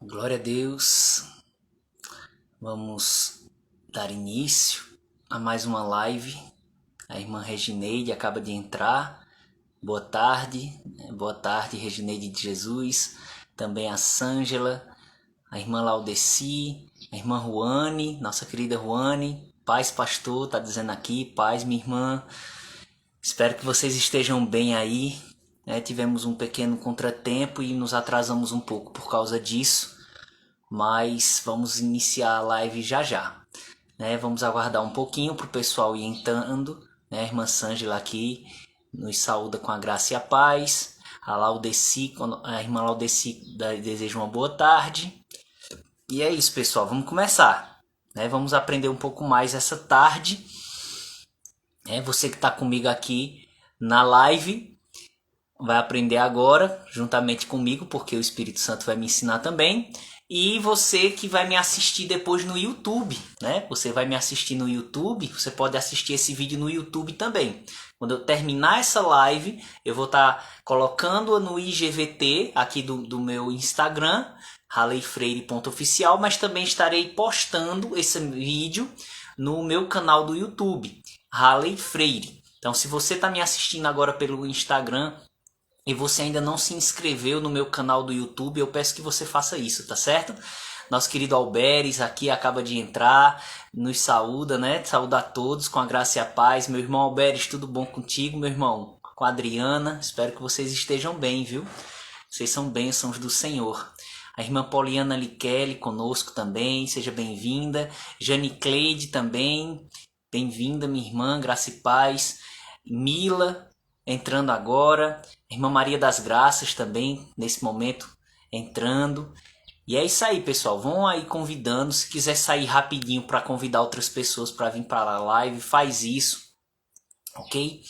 Glória a Deus. Vamos dar início a mais uma live. A irmã Regineide acaba de entrar. Boa tarde. Boa tarde, Regineide de Jesus. Também a Sângela, a irmã Laudeci, a irmã Ruane, nossa querida Ruane. Paz, pastor, tá dizendo aqui. Paz, minha irmã. Espero que vocês estejam bem aí. Tivemos um pequeno contratempo e nos atrasamos um pouco por causa disso. Mas vamos iniciar a live já já. Vamos aguardar um pouquinho para o pessoal ir entrando. A irmã Sângela aqui nos saúda com a graça e a paz. A irmã Laudeci deseja uma boa tarde. E é isso, pessoal. Vamos começar. Vamos aprender um pouco mais essa tarde. Você que está comigo aqui na live vai aprender agora, juntamente comigo, porque o Espírito Santo vai me ensinar também. E você que vai me assistir depois no YouTube, Você vai me assistir no YouTube, você pode assistir esse vídeo no YouTube também. Quando eu terminar essa live, eu vou estar colocando no IGVT aqui do meu Instagram, halleyfreire.oficial, mas também estarei postando esse vídeo no meu canal do YouTube, Halley Freire. Então, se você está me assistindo agora pelo Instagram e você ainda não se inscreveu no meu canal do YouTube, eu peço que você faça isso, tá certo? Nosso querido Alberes aqui acaba de entrar, nos saúda, Saúda a todos com a graça e a paz. Meu irmão Alberes, tudo bom contigo, meu irmão? Com a Adriana, espero que vocês estejam bem, viu? Vocês são bênçãos do Senhor. A irmã Poliana Likelli conosco também, seja bem-vinda. Jane Cleide também, bem-vinda, minha irmã, graça e paz. Mila, entrando agora. A irmã Maria das Graças também, nesse momento, entrando. E é isso aí, pessoal. Vão aí convidando. Se quiser sair rapidinho para convidar outras pessoas para vir para a live, faz isso. Ok?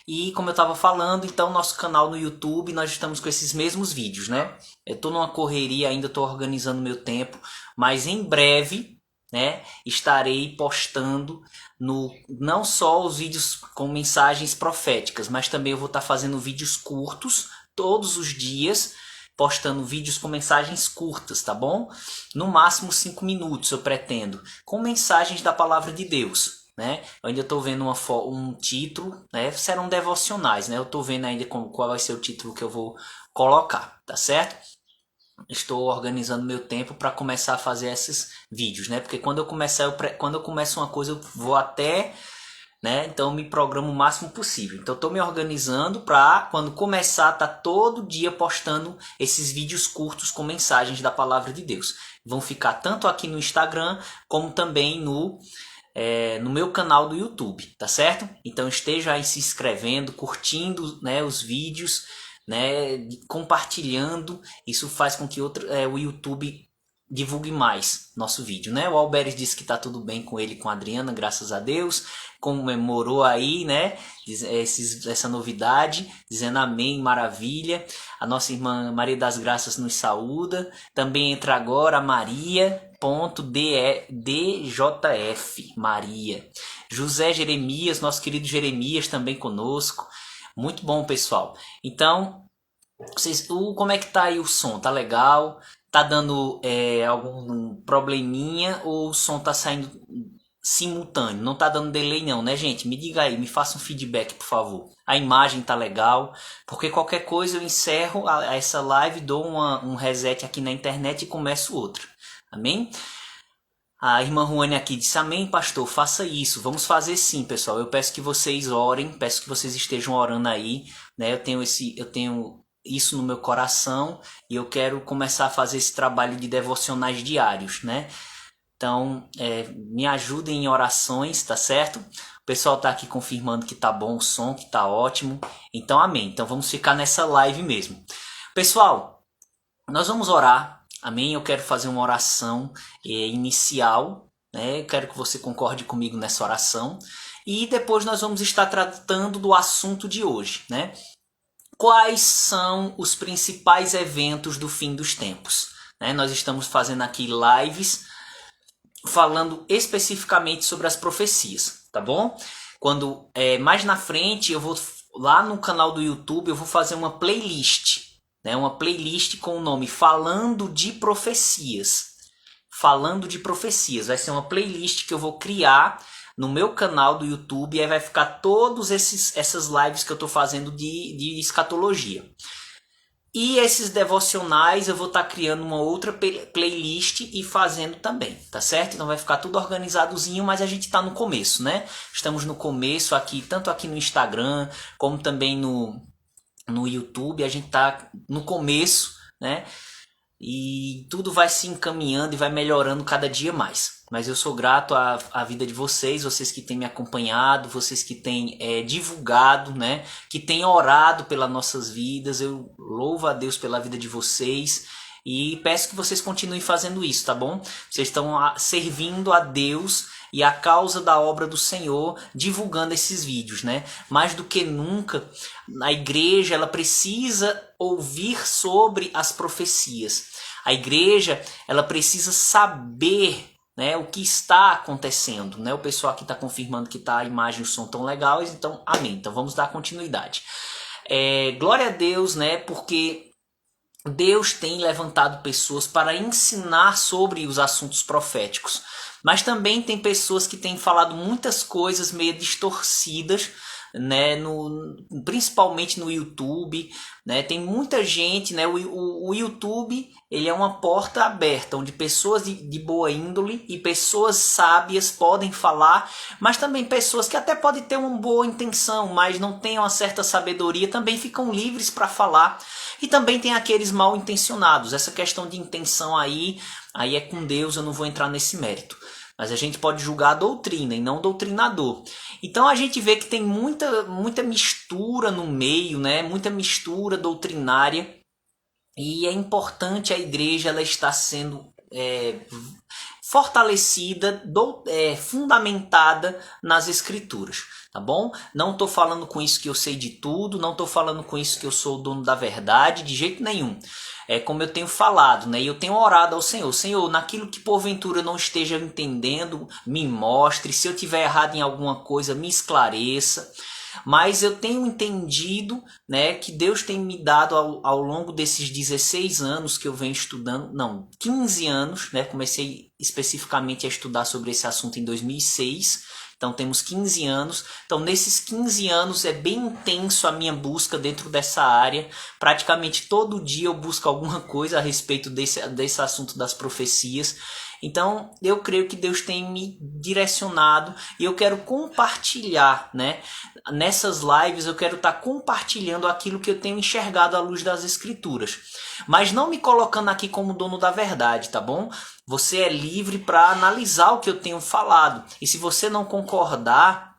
E como eu estava falando, então, nosso canal no YouTube, nós estamos com esses mesmos vídeos, Eu estou numa correria ainda, estou organizando meu tempo. Mas em breve, estarei postando não só os vídeos com mensagens proféticas, mas também eu vou estar fazendo vídeos curtos todos os dias, postando vídeos com mensagens curtas, tá bom? No máximo 5 minutos eu pretendo, com mensagens da palavra de Deus. Eu ainda estou vendo um título, serão devocionais, eu estou vendo ainda qual vai ser o título que eu vou colocar, tá certo? Estou organizando meu tempo para começar a fazer esses vídeos, Porque quando eu começo uma coisa eu vou até, Então eu me programo o máximo possível. Então estou me organizando para quando começar tá todo dia postando esses vídeos curtos com mensagens da palavra de Deus. Vão ficar tanto aqui no Instagram como também no meu canal do YouTube, tá certo? Então esteja aí se inscrevendo, curtindo, os vídeos, compartilhando. Isso faz com que o YouTube divulgue mais nosso vídeo, O Alberes disse que tá tudo bem com ele e com a Adriana, graças a Deus. Comemorou aí, essa novidade, dizendo amém, maravilha. A nossa irmã Maria das Graças nos saúda. Também entra agora a Maria.djf, Maria. José Jeremias, nosso querido Jeremias também conosco. Muito bom, pessoal. Então, como é que tá aí o som? Tá legal? Tá dando algum probleminha ou o som tá saindo simultâneo? Não tá dando delay não, gente? Me diga aí, me faça um feedback, por favor. A imagem tá legal? Porque qualquer coisa eu encerro essa live, dou um reset aqui na internet e começo outra. Amém? A irmã Ruane aqui disse, amém, pastor, faça isso. Vamos fazer sim, pessoal. Eu peço que vocês orem, peço que vocês estejam orando aí, Eu tenho isso no meu coração e eu quero começar a fazer esse trabalho de devocionais diários, Então, me ajudem em orações, tá certo? O pessoal tá aqui confirmando que tá bom o som, que tá ótimo. Então, amém. Então, vamos ficar nessa live mesmo. Pessoal, nós vamos orar, amém? Eu quero fazer uma oração inicial, Eu quero que você concorde comigo nessa oração. E depois nós vamos estar tratando do assunto de hoje, Quais são os principais eventos do fim dos tempos? Nós estamos fazendo aqui lives falando especificamente sobre as profecias, tá bom? Quando mais na frente eu vou lá no canal do YouTube, eu vou fazer uma playlist, né? Uma playlist com o nome Falando de Profecias. Falando de Profecias. Vai ser uma playlist que eu vou criar no meu canal do YouTube, e aí vai ficar todas essas lives que eu estou fazendo de escatologia. E esses devocionais eu vou estar criando uma outra playlist e fazendo também, tá certo? Então vai ficar tudo organizadozinho, mas a gente está no começo, né? Estamos no começo aqui, tanto aqui no Instagram, como também no YouTube, a gente está no começo, né? E tudo vai se encaminhando e vai melhorando cada dia mais. Mas eu sou grato à vida de vocês, vocês que têm me acompanhado, vocês que têm divulgado, né? Que têm orado pelas nossas vidas. Eu louvo a Deus pela vida de vocês e peço que vocês continuem fazendo isso, tá bom? Vocês estão servindo a Deus e a causa da obra do Senhor, divulgando esses vídeos, né? Mais do que nunca, a igreja ela precisa ouvir sobre as profecias. A igreja ela precisa saber, né, o que está acontecendo, né? O pessoal aqui está confirmando que a imagem e o som tão legais, então amém. Então vamos dar continuidade. Glória a Deus, né? Porque Deus tem levantado pessoas para ensinar sobre os assuntos proféticos. Mas também tem pessoas que têm falado muitas coisas meio distorcidas, né, principalmente no YouTube, né, tem muita gente, né, o YouTube ele é uma porta aberta, onde pessoas de boa índole e pessoas sábias podem falar, mas também pessoas que até podem ter uma boa intenção, mas não têm uma certa sabedoria, também ficam livres para falar. E também tem aqueles mal intencionados. Essa questão de intenção aí é com Deus, eu não vou entrar nesse mérito. Mas a gente pode julgar a doutrina e não o doutrinador. Então a gente vê que tem muita mistura no meio, né? Muita mistura doutrinária. E é importante a igreja ela estar sendo fortalecida, fundamentada nas escrituras. Tá bom? Não estou falando com isso que eu sei de tudo, não estou falando com isso que eu sou o dono da verdade, de jeito nenhum. É como eu tenho falado, né? E eu tenho orado ao Senhor. Senhor, naquilo que porventura eu não esteja entendendo, me mostre. Se eu tiver errado em alguma coisa, me esclareça. Mas eu tenho entendido, né, que Deus tem me dado ao longo desses 16 anos que eu venho estudando, não, 15 anos, né? Comecei especificamente a estudar sobre esse assunto em 2006. Então temos 15 anos, então nesses 15 anos é bem intenso a minha busca dentro dessa área, praticamente todo dia eu busco alguma coisa a respeito desse assunto das profecias. Então eu creio que Deus tem me direcionado e eu quero compartilhar, né? Nessas lives eu quero estar compartilhando aquilo que eu tenho enxergado à luz das escrituras, mas não me colocando aqui como dono da verdade, tá bom? Você é livre para analisar o que eu tenho falado. E se você não concordar,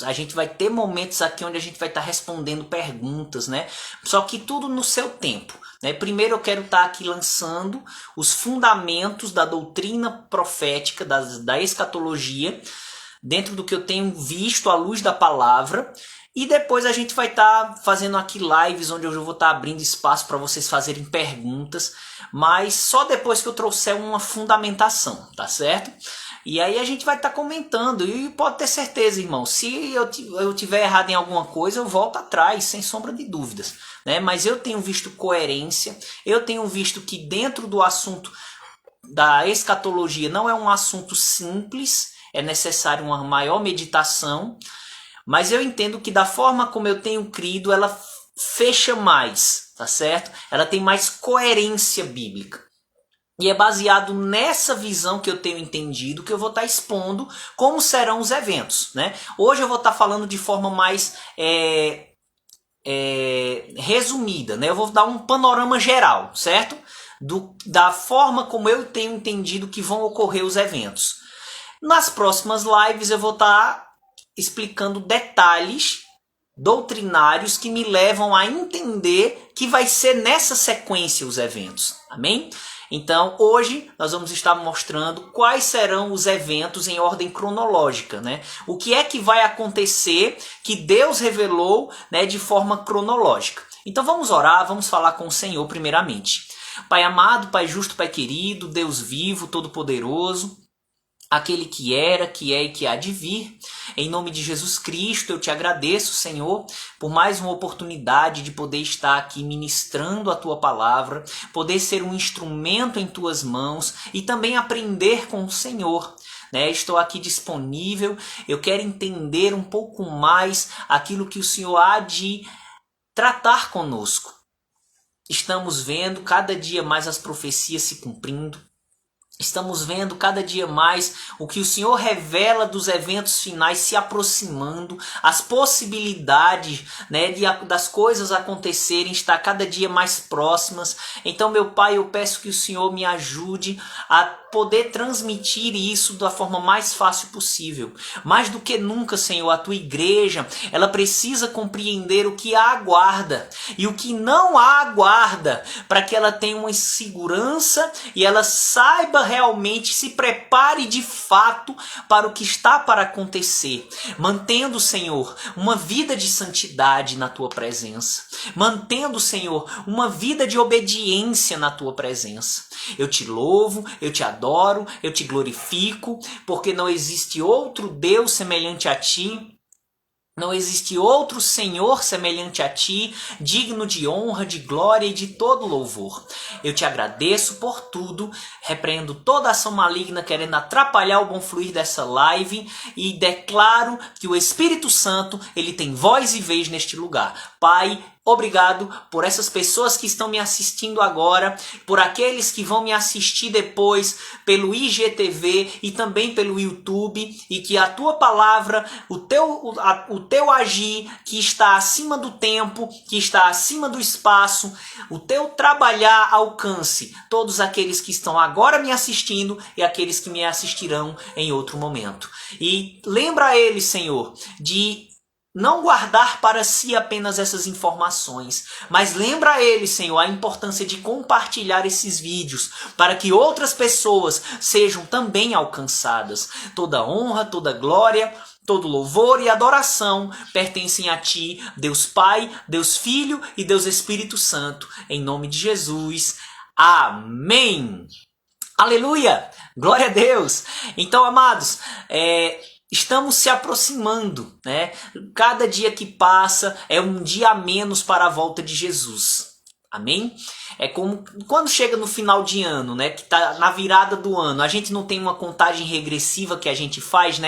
a gente vai ter momentos aqui onde a gente vai estar respondendo perguntas, né? Só que tudo no seu tempo, né? Primeiro eu quero estar aqui lançando os fundamentos da doutrina profética, da escatologia, dentro do que eu tenho visto à luz da palavra. E depois a gente vai estar fazendo aqui lives onde eu vou estar abrindo espaço para vocês fazerem perguntas, mas só depois que eu trouxer uma fundamentação, tá certo? E aí a gente vai estar comentando e pode ter certeza, irmão, se eu tiver errado em alguma coisa, eu volto atrás, sem sombra de dúvidas, né? Mas eu tenho visto coerência, eu tenho visto que dentro do assunto da escatologia não é um assunto simples, é necessário uma maior meditação. Mas eu entendo que da forma como eu tenho crido, ela fecha mais, tá certo? Ela tem mais coerência bíblica. E é baseado nessa visão que eu tenho entendido que eu vou estar expondo como serão os eventos, né? Hoje eu vou estar falando de forma mais resumida, né? Eu vou dar um panorama geral, certo? Da forma como eu tenho entendido que vão ocorrer os eventos. Nas próximas lives eu vou estar explicando detalhes doutrinários que me levam a entender que vai ser nessa sequência os eventos. Amém? Então, hoje nós vamos estar mostrando quais serão os eventos em ordem cronológica, né? O que é que vai acontecer que Deus revelou, né, de forma cronológica. Então vamos orar, vamos falar com o Senhor primeiramente. Pai amado, Pai justo, Pai querido, Deus vivo, todo-poderoso, aquele que era, que é e que há de vir. Em nome de Jesus Cristo, eu te agradeço, Senhor, por mais uma oportunidade de poder estar aqui ministrando a Tua palavra, poder ser um instrumento em Tuas mãos e também aprender com o Senhor. Estou aqui disponível, eu quero entender um pouco mais aquilo que o Senhor há de tratar conosco. Estamos vendo cada dia mais as profecias se cumprindo. Estamos vendo cada dia mais o que o Senhor revela dos eventos finais se aproximando, as possibilidades, das coisas acontecerem estar cada dia mais próximas. Então, meu Pai, eu peço que o Senhor me ajude a poder transmitir isso da forma mais fácil possível. Mais do que nunca, Senhor, a Tua igreja, ela precisa compreender o que a aguarda e o que não a aguarda, para que ela tenha uma segurança e ela saiba realmente, se prepare de fato para o que está para acontecer, mantendo, Senhor, uma vida de santidade na Tua presença, mantendo, Senhor, uma vida de obediência na Tua presença. Eu te louvo, eu te adoro, eu te glorifico, porque não existe outro Deus semelhante a Ti. Não existe outro Senhor semelhante a Ti, digno de honra, de glória e de todo louvor. Eu te agradeço por tudo, repreendo toda ação maligna querendo atrapalhar o bom fluir dessa live e declaro que o Espírito Santo, ele tem voz e vez neste lugar. Pai, obrigado por essas pessoas que estão me assistindo agora, por aqueles que vão me assistir depois pelo IGTV e também pelo YouTube, e que a Tua palavra, o teu agir, que está acima do tempo, que está acima do espaço, o Teu trabalhar alcance todos aqueles que estão agora me assistindo e aqueles que me assistirão em outro momento. E lembra a eles, Senhor, de não guardar para si apenas essas informações, mas lembra a ele, Senhor, a importância de compartilhar esses vídeos para que outras pessoas sejam também alcançadas. Toda honra, toda glória, todo louvor e adoração pertencem a Ti, Deus Pai, Deus Filho e Deus Espírito Santo. Em nome de Jesus. Amém. Aleluia. Glória a Deus. Então, amados, estamos se aproximando, Cada dia que passa é um dia a menos para a volta de Jesus. Amém? É como quando chega no final de ano, que tá na virada do ano, a gente não tem uma contagem regressiva que a gente faz,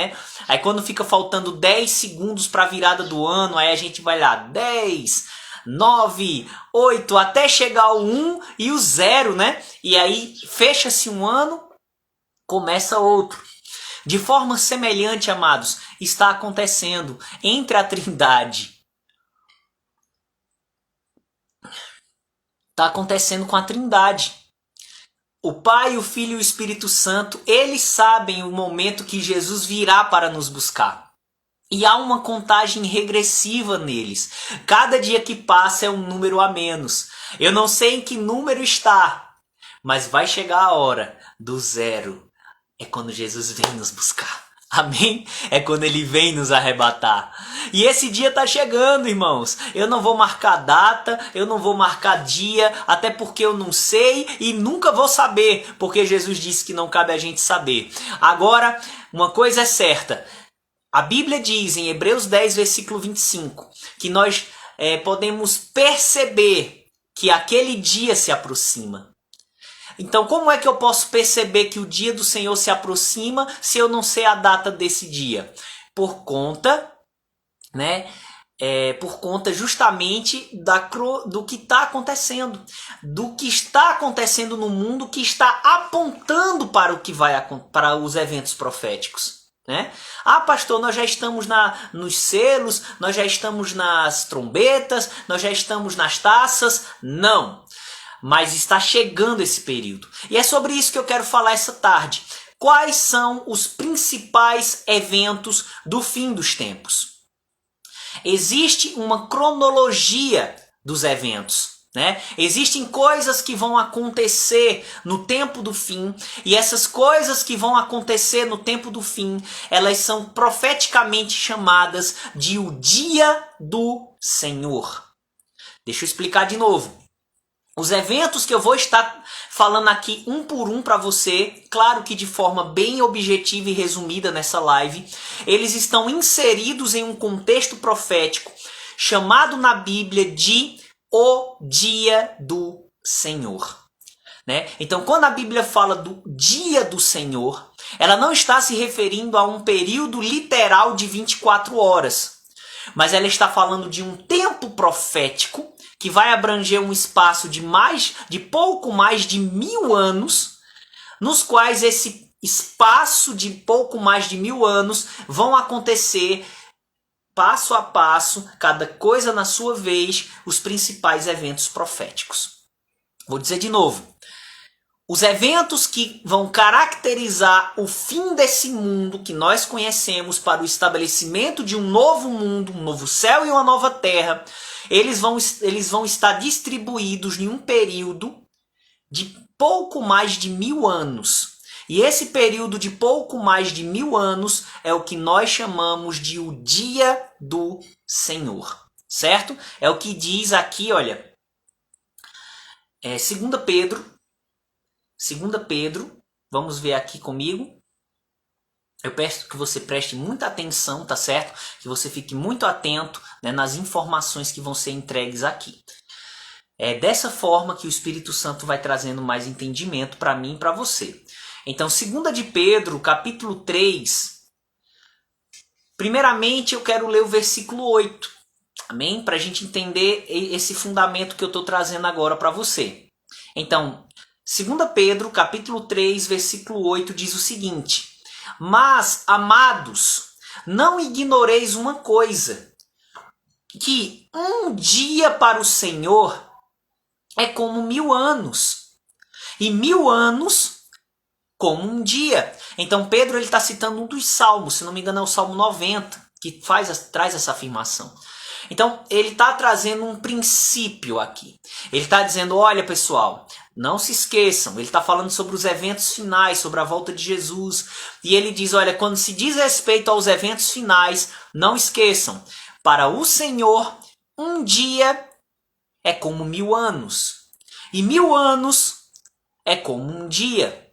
Aí quando fica faltando 10 segundos para a virada do ano, aí a gente vai lá, 10, 9, 8, até chegar o 1 e o 0, E aí fecha-se um ano, começa outro. De forma semelhante, amados, está acontecendo entre a Trindade. Está acontecendo com a Trindade. O Pai, o Filho e o Espírito Santo, eles sabem o momento que Jesus virá para nos buscar. E há uma contagem regressiva neles. Cada dia que passa é um número a menos. Eu não sei em que número está, mas vai chegar a hora do 0. É quando Jesus vem nos buscar. Amém? É quando Ele vem nos arrebatar. E esse dia está chegando, irmãos. Eu não vou marcar data, eu não vou marcar dia, até porque eu não sei e nunca vou saber, porque Jesus disse que não cabe a gente saber. Agora, uma coisa é certa. A Bíblia diz em Hebreus 10, versículo 25, que nós podemos perceber que aquele dia se aproxima. Então, como é que eu posso perceber que o dia do Senhor se aproxima se eu não sei a data desse dia? Por conta, por conta justamente do que está acontecendo, do que está acontecendo no mundo, que está apontando para o que para os eventos proféticos. Ah, pastor, nós já estamos nos selos, nós já estamos nas trombetas, nós já estamos nas taças. Não. Mas está chegando esse período. E é sobre isso que eu quero falar essa tarde. Quais são os principais eventos do fim dos tempos? Existe uma cronologia dos eventos. Existem coisas que vão acontecer no tempo do fim. E essas coisas que vão acontecer no tempo do fim, elas são profeticamente chamadas de o dia do Senhor. Deixa eu explicar de novo. Os eventos que eu vou estar falando aqui um por um para você, claro que de forma bem objetiva e resumida nessa live, eles estão inseridos em um contexto profético chamado na Bíblia de o dia do Senhor. Né? Então, quando a Bíblia fala do dia do Senhor, ela não está se referindo a um período literal de 24 horas, mas ela está falando de um tempo profético que vai abranger um espaço de pouco mais de 1000 anos, nos quais esse espaço de pouco mais de 1000 anos vão acontecer passo a passo, cada coisa na sua vez, os principais eventos proféticos. Vou dizer de novo. Os eventos que vão caracterizar o fim desse mundo que nós conhecemos para o estabelecimento de um novo mundo, um novo céu e uma nova terra, eles vão estar distribuídos em um período de pouco mais de 1000 anos. E esse período de pouco mais de 1000 anos é o que nós chamamos de o dia do Senhor, certo? É o que diz aqui, olha, 2 Pedro, vamos ver aqui comigo. Eu peço que você preste muita atenção, tá certo? Que você fique muito atento, né, nas informações que vão ser entregues aqui. É dessa forma que o Espírito Santo vai trazendo mais entendimento para mim e para você. Então, 2 de Pedro, capítulo 3. Primeiramente, eu quero ler o versículo 8. Amém? Para a gente entender esse fundamento que eu estou trazendo agora para você. Então, 2 Pedro, capítulo 3, versículo 8, diz o seguinte: Mas, amados, não ignoreis uma coisa, que um dia para o Senhor é como 1000 anos, e 1000 anos como um dia. Então Pedro está citando um dos salmos, se não me engano é o Salmo 90, que traz essa afirmação. Então ele está trazendo um princípio aqui. Ele está dizendo, olha pessoal, não se esqueçam, ele está falando sobre os eventos finais, sobre a volta de Jesus. E ele diz, olha, quando se diz respeito aos eventos finais, não esqueçam, para o Senhor, um dia é como 1000 anos. E 1000 anos é como um dia.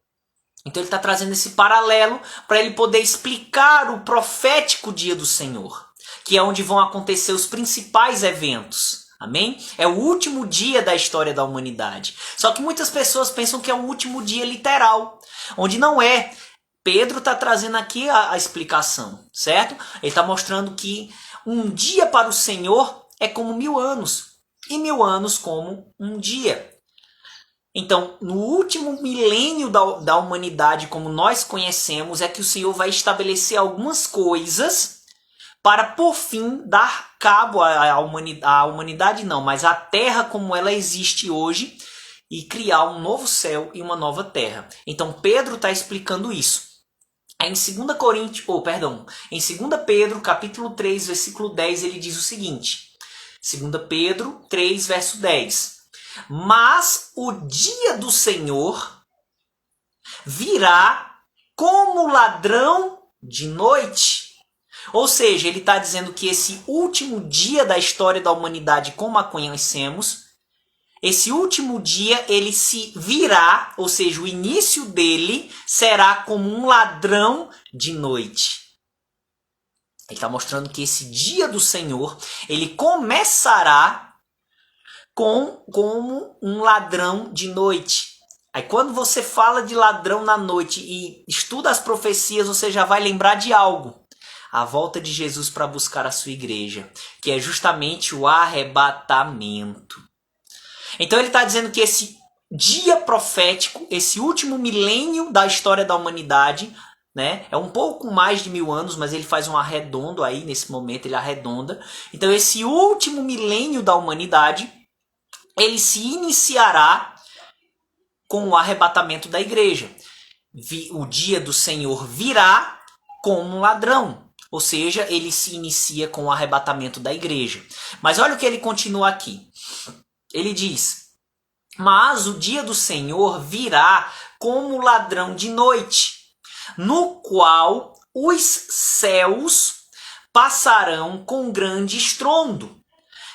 Então ele está trazendo esse paralelo para ele poder explicar o profético dia do Senhor, que é onde vão acontecer os principais eventos. Amém? É o último dia da história da humanidade. Só que muitas pessoas pensam que é o último dia literal, onde não é. Pedro está trazendo aqui a explicação, certo? Ele está mostrando que um dia para o Senhor é como 1000 anos, e 1000 anos como um dia. Então, no último milênio da humanidade, como nós conhecemos, é que o Senhor vai estabelecer algumas coisas para, por fim, dar cabo à humanidade não, mas à Terra como ela existe hoje e criar um novo céu e uma nova terra. Então, Pedro está explicando isso. Em 2 Pedro, capítulo 3, versículo 10, ele diz o seguinte. 2 Pedro 3, verso 10. Mas o dia do Senhor virá como ladrão de noite. Ou seja, ele está dizendo que esse último dia da história da humanidade como a conhecemos, esse último dia ele se virá, ou seja, o início dele será como um ladrão de noite. Ele está mostrando que esse dia do Senhor, ele começará como um ladrão de noite. Aí quando você fala de ladrão na noite e estuda as profecias, você já vai lembrar de algo. A volta de Jesus para buscar a sua igreja, que é justamente o arrebatamento. Então ele está dizendo que esse dia profético, esse último milênio da história da humanidade, né, é um pouco mais de 1000 anos, mas ele faz um arredondo aí, nesse momento ele arredonda. Então esse último milênio da humanidade, ele se iniciará com o arrebatamento da igreja. O dia do Senhor virá como um ladrão. Ou seja, ele se inicia com o arrebatamento da igreja. Mas olha o que ele continua aqui. Ele diz, mas o dia do Senhor virá como ladrão de noite, no qual os céus passarão com grande estrondo,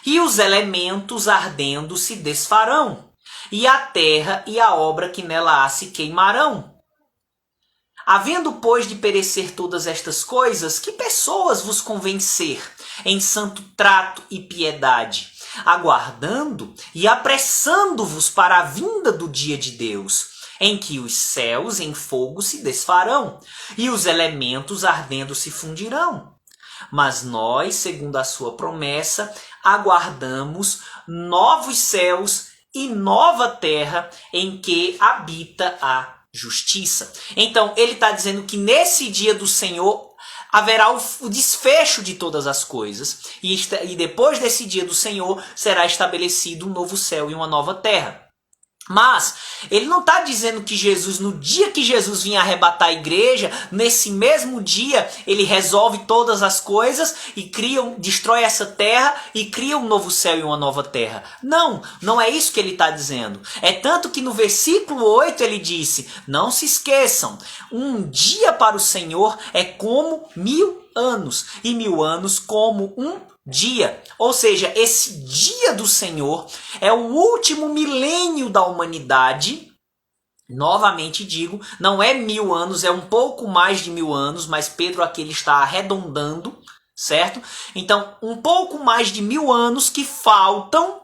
e os elementos ardendo se desfarão, e a terra e a obra que nela há se queimarão. Havendo, pois, de perecer todas estas coisas, que pessoas vos convencer em santo trato e piedade, aguardando e apressando-vos para a vinda do dia de Deus, em que os céus em fogo se desfarão, e os elementos ardendo se fundirão. Mas nós, segundo a sua promessa, aguardamos novos céus e nova terra em que habita a justiça. Então, ele está dizendo que nesse dia do Senhor haverá o desfecho de todas as coisas. E depois desse dia do Senhor será estabelecido um novo céu e uma nova terra. Mas ele não está dizendo que Jesus, no dia que Jesus vinha arrebatar a igreja, nesse mesmo dia ele resolve todas as coisas e destrói essa terra e cria um novo céu e uma nova terra. Não, não é isso que ele está dizendo. É tanto que no versículo 8 ele disse: não se esqueçam, um dia para o Senhor é como 1000 anos, e 1000 anos como um dia. Ou seja, esse dia do Senhor é o último milênio da humanidade. Novamente digo, não é 1000 anos, é um pouco mais de 1000 anos, mas Pedro aqui ele está arredondando, certo? Então, um pouco mais de 1000 anos que faltam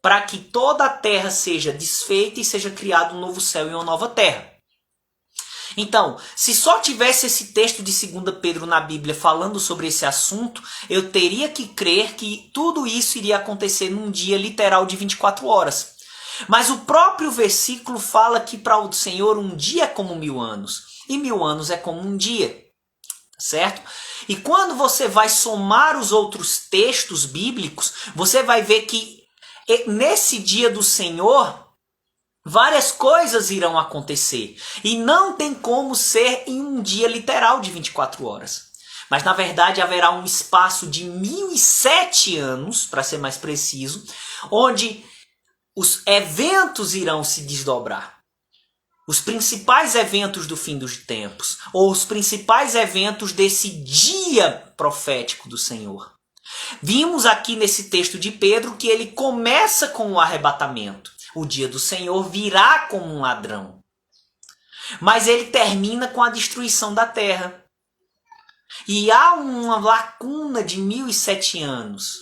para que toda a terra seja desfeita e seja criado um novo céu e uma nova terra. Então, se só tivesse esse texto de 2 Pedro na Bíblia falando sobre esse assunto, eu teria que crer que tudo isso iria acontecer num dia literal de 24 horas. Mas o próprio versículo fala que para o Senhor um dia é como 1000 anos, e 1000 anos é como um dia, certo? E quando você vai somar os outros textos bíblicos, você vai ver que nesse dia do Senhor várias coisas irão acontecer. E não tem como ser em um dia literal de 24 horas. Mas na verdade haverá um espaço de 1007 anos, para ser mais preciso, onde os eventos irão se desdobrar. Os principais eventos do fim dos tempos, ou os principais eventos desse dia profético do Senhor. Vimos aqui nesse texto de Pedro que ele começa com o arrebatamento. O dia do Senhor virá como um ladrão. Mas ele termina com a destruição da terra. E há uma lacuna de 1007 anos,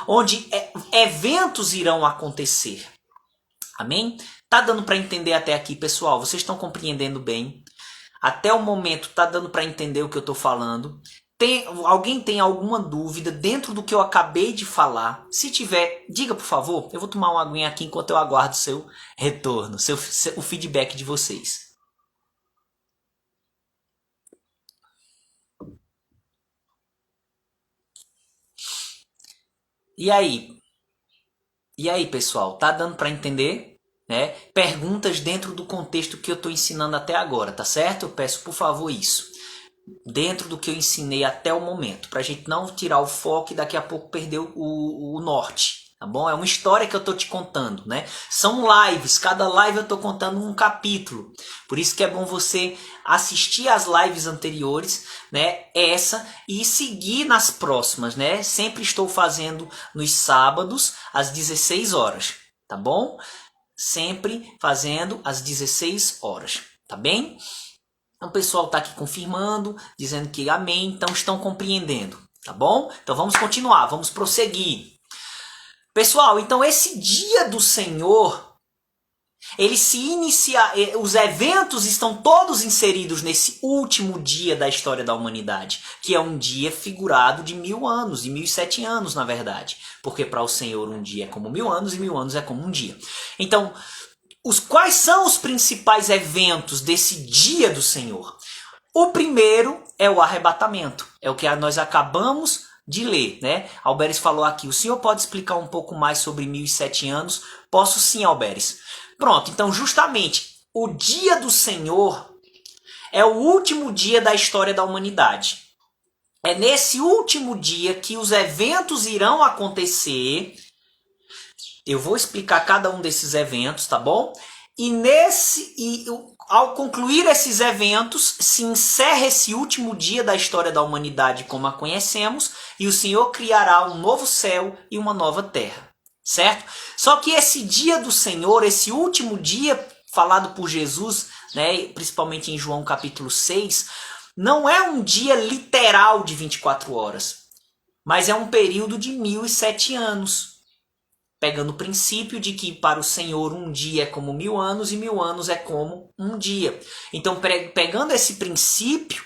onde eventos irão acontecer. Amém? Tá dando para entender até aqui, pessoal? Vocês estão compreendendo bem? Até o momento tá dando para entender o que eu estou falando? Alguém tem alguma dúvida dentro do que eu acabei de falar? Se tiver, diga por favor. Eu vou tomar uma aguinha aqui enquanto eu aguardo o seu retorno, o feedback de vocês. E aí? E aí, pessoal? Tá dando para entender? Né? Perguntas dentro do contexto que eu estou ensinando até agora, tá certo? Eu peço por favor isso. Dentro do que eu ensinei até o momento, para a gente não tirar o foco e daqui a pouco perder o norte, tá bom? É uma história que eu tô te contando, né? São lives, cada live eu tô contando um capítulo, por isso que é bom você assistir as lives anteriores, né? Essa e seguir nas próximas, né? Sempre estou fazendo nos sábados às 16 horas, tá bom? Sempre fazendo às 16 horas, tá bem? O pessoal está aqui confirmando, dizendo que amém, então estão compreendendo, tá bom? Então vamos continuar, vamos prosseguir. Pessoal, então esse dia do Senhor, ele se inicia, os eventos estão todos inseridos nesse último dia da história da humanidade, que é um dia figurado de 1000 anos, de 1007 anos na verdade, porque para o Senhor um dia é como 1000 anos e 1000 anos é como um dia. Então, quais são os principais eventos desse dia do Senhor? O primeiro é o arrebatamento. É o que nós acabamos de ler, né? Alberes falou aqui. O senhor pode explicar um pouco mais sobre 1007 anos? Posso sim, Alberes. Pronto, então justamente o dia do Senhor é o último dia da história da humanidade. É nesse último dia que os eventos irão acontecer. Eu vou explicar cada um desses eventos, tá bom? Ao concluir esses eventos, se encerra esse último dia da história da humanidade como a conhecemos, e o Senhor criará um novo céu e uma nova terra, certo? Só que esse dia do Senhor, esse último dia falado por Jesus, né, principalmente em João capítulo 6, não é um dia literal de 24 horas, mas é um período de 1007 anos. Pegando o princípio de que para o Senhor um dia é como 1000 anos e 1000 anos é como um dia. Então, pegando esse princípio,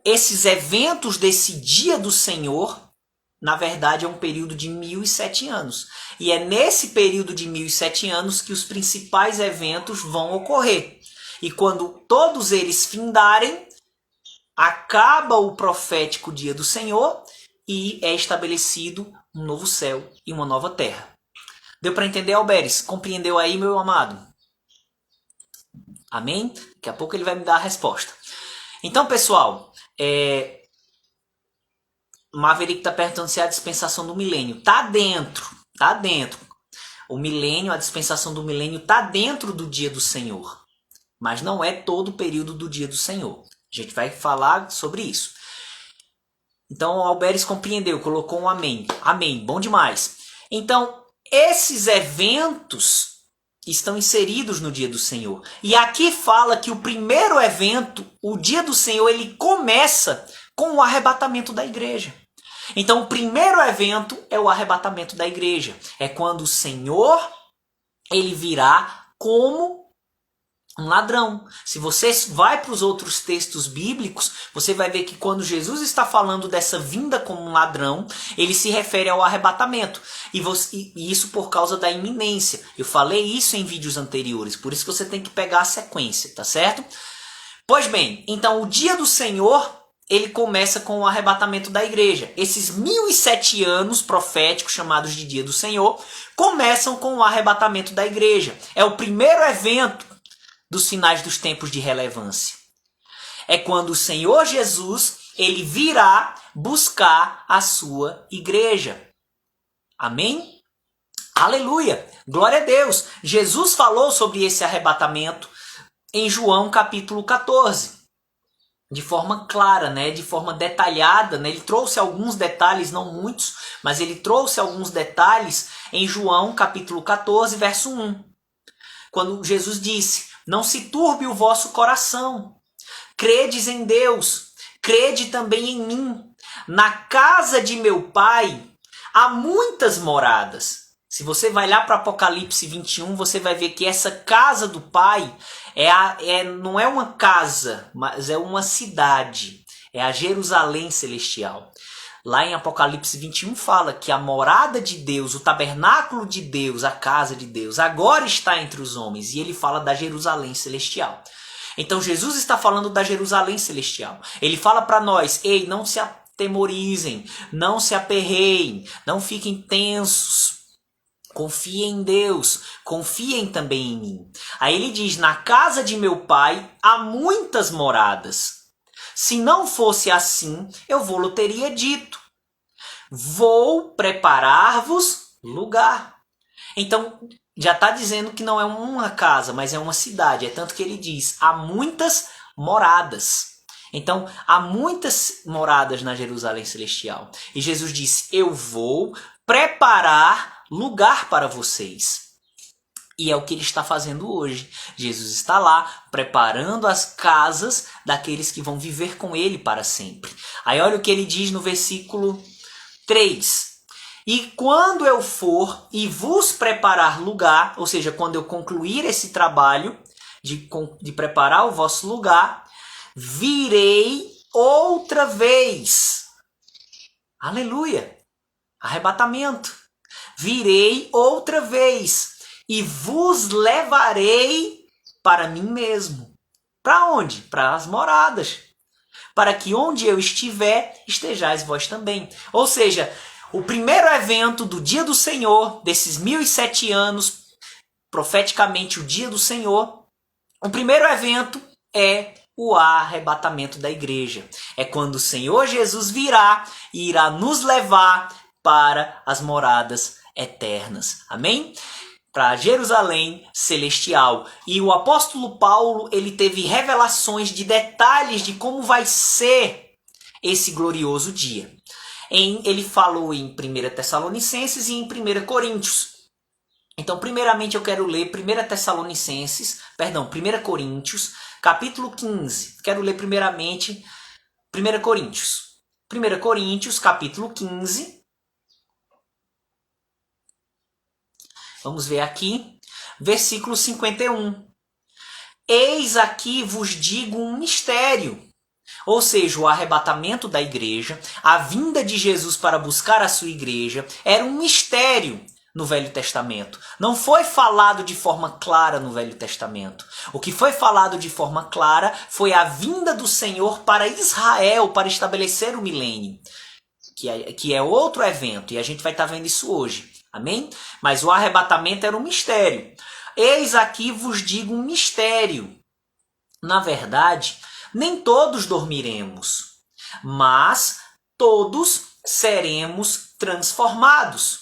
esses eventos desse dia do Senhor, na verdade, é um período de 1007 anos. E é nesse período de 1007 anos que os principais eventos vão ocorrer. E quando todos eles findarem, acaba o profético dia do Senhor e é estabelecido um novo céu e uma nova terra. Deu para entender, Alberes? Compreendeu aí, meu amado? Amém? Daqui a pouco ele vai me dar a resposta. Então, pessoal, Maverick está perguntando se é a dispensação do milênio. Tá dentro. O milênio, a dispensação do milênio está dentro do dia do Senhor. Mas não é todo o período do dia do Senhor. A gente vai falar sobre isso. Então, o Alberes compreendeu, colocou um amém. Amém, bom demais. Então, esses eventos estão inseridos no dia do Senhor. E aqui fala que o primeiro evento, o dia do Senhor, ele começa com o arrebatamento da igreja. Então, o primeiro evento é o arrebatamento da igreja. É quando o Senhor, ele virá como um ladrão. Se você vai para os outros textos bíblicos, você vai ver que quando Jesus está falando dessa vinda como um ladrão, ele se refere ao arrebatamento. E isso por causa da iminência. Eu falei isso em vídeos anteriores, por isso que você tem que pegar a sequência, tá certo? Pois bem, então o dia do Senhor, ele começa com o arrebatamento da igreja. Esses 1007 anos proféticos, chamados de dia do Senhor, começam com o arrebatamento da igreja. É o primeiro evento dos finais dos tempos de relevância. É quando o Senhor Jesus, ele virá buscar a sua igreja. Amém? Aleluia! Glória a Deus! Jesus falou sobre esse arrebatamento em João capítulo 14. De forma clara, né? De forma detalhada, né? Ele trouxe alguns detalhes, não muitos, mas ele trouxe alguns detalhes em João capítulo 14, verso 1. Quando Jesus disse: não se turbe o vosso coração. Credes em Deus, crede também em mim. Na casa de meu pai há muitas moradas. Se você vai lá para Apocalipse 21, você vai ver que essa casa do pai não é uma casa, mas é uma cidade. É a Jerusalém celestial. Lá em Apocalipse 21 fala que a morada de Deus, o tabernáculo de Deus, a casa de Deus, agora está entre os homens. E ele fala da Jerusalém celestial. Então Jesus está falando da Jerusalém celestial. Ele fala para nós: ei, não se atemorizem, não se aperreiem, não fiquem tensos. Confiem em Deus, confiem também em mim. Aí ele diz: na casa de meu pai há muitas moradas. Se não fosse assim, eu vou-lhe teria dito: vou preparar-vos lugar. Então, já está dizendo que não é uma casa, mas é uma cidade. É tanto que ele diz: há muitas moradas. Então, há muitas moradas na Jerusalém celestial. E Jesus disse: eu vou preparar lugar para vocês. E é o que ele está fazendo hoje. Jesus está lá preparando as casas daqueles que vão viver com ele para sempre. Aí olha o que ele diz no versículo 3. E quando eu for e vos preparar lugar, ou seja, quando eu concluir esse trabalho de preparar o vosso lugar, virei outra vez. Aleluia! Arrebatamento. Virei outra vez e vos levarei para mim mesmo. Para onde? Para as moradas. Para que onde eu estiver, estejais vós também. Ou seja, o primeiro evento do dia do Senhor, desses 1007 anos, profeticamente o dia do Senhor, o primeiro evento é o arrebatamento da igreja. É quando o Senhor Jesus virá e irá nos levar para as moradas eternas. Amém? Para Jerusalém celestial. E o apóstolo Paulo, ele teve revelações de detalhes de como vai ser esse glorioso dia. Ele falou em 1 Tessalonicenses e em 1 Coríntios. Então, primeiramente eu quero ler 1 Coríntios, capítulo 15. Quero ler primeiramente 1 Coríntios. 1 Coríntios, capítulo 15. Vamos ver aqui, versículo 51. Eis aqui vos digo um mistério. Ou seja, o arrebatamento da igreja, a vinda de Jesus para buscar a sua igreja, era um mistério no Velho Testamento. Não foi falado de forma clara no Velho Testamento. O que foi falado de forma clara foi a vinda do Senhor para Israel, para estabelecer o milênio, que é outro evento, e a gente vai estar vendo isso hoje. Amém? Mas o arrebatamento era um mistério. Eis aqui vos digo um mistério. Na verdade, nem todos dormiremos, mas todos seremos transformados.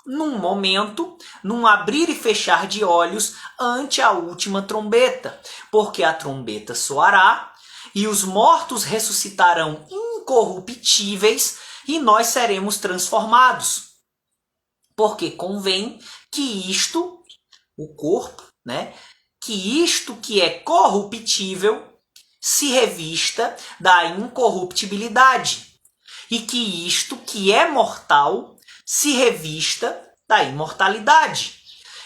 Num momento, num abrir e fechar de olhos ante a última trombeta, porque a trombeta soará e os mortos ressuscitarão incorruptíveis e nós seremos transformados. Porque convém que isto, o corpo, que isto que é corruptível se revista da incorruptibilidade e que isto que é mortal se revista da imortalidade.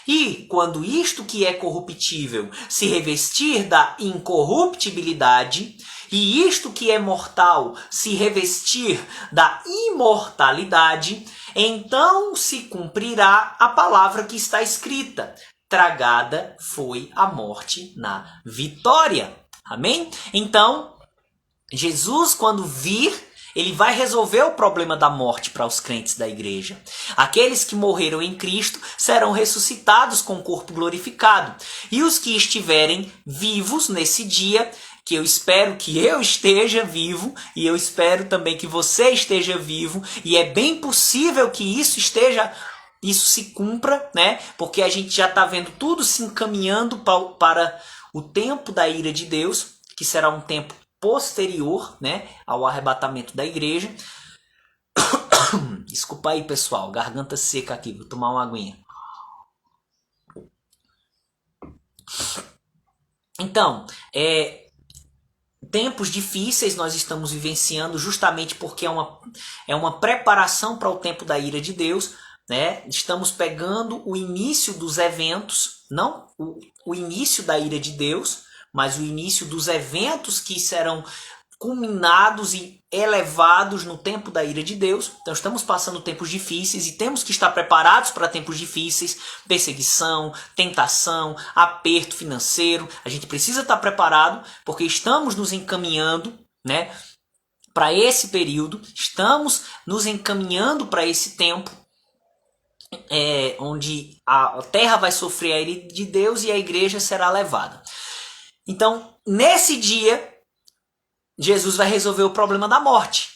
E quando isto que é corruptível se revestir da incorruptibilidade e isto que é mortal se revestir da imortalidade, então se cumprirá a palavra que está escrita: tragada foi a morte na vitória. Amém? Então, Jesus, quando vir, ele vai resolver o problema da morte para os crentes da igreja. Aqueles que morreram em Cristo serão ressuscitados com o corpo glorificado. E os que estiverem vivos nesse dia, que eu espero que eu esteja vivo, e eu espero também que você esteja vivo, e é bem possível que isso se cumpra, porque a gente já está vendo tudo se encaminhando para o tempo da ira de Deus, que será um tempo posterior, ao arrebatamento da igreja. Desculpa aí, pessoal, garganta seca aqui, vou tomar uma aguinha. Então, tempos difíceis nós estamos vivenciando justamente porque é uma preparação para o tempo da ira de Deus. Estamos pegando o início dos eventos, não o início da ira de Deus, mas o início dos eventos que serão culminados e elevados no tempo da ira de Deus. Então estamos passando tempos difíceis e temos que estar preparados para tempos difíceis, perseguição, tentação, aperto financeiro. A gente precisa estar preparado porque estamos nos encaminhando, para esse período, estamos nos encaminhando para esse tempo onde a terra vai sofrer a ira de Deus e a igreja será levada. Então, nesse dia, Jesus vai resolver o problema da morte.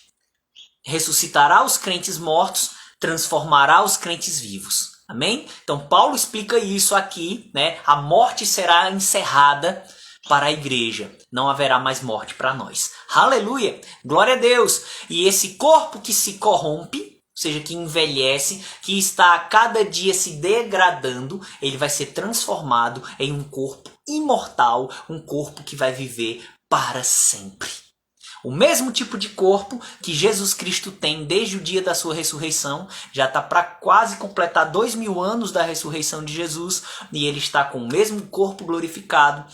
Ressuscitará os crentes mortos, transformará os crentes vivos. Amém? Então, Paulo explica isso aqui, A morte será encerrada para a igreja. Não haverá mais morte para nós. Aleluia! Glória a Deus! E esse corpo que se corrompe, ou seja, que envelhece, que está a cada dia se degradando, ele vai ser transformado em um corpo imortal, um corpo que vai viver para sempre. O mesmo tipo de corpo que Jesus Cristo tem desde o dia da sua ressurreição, já está para quase completar 2000 anos da ressurreição de Jesus, e ele está com o mesmo corpo glorificado.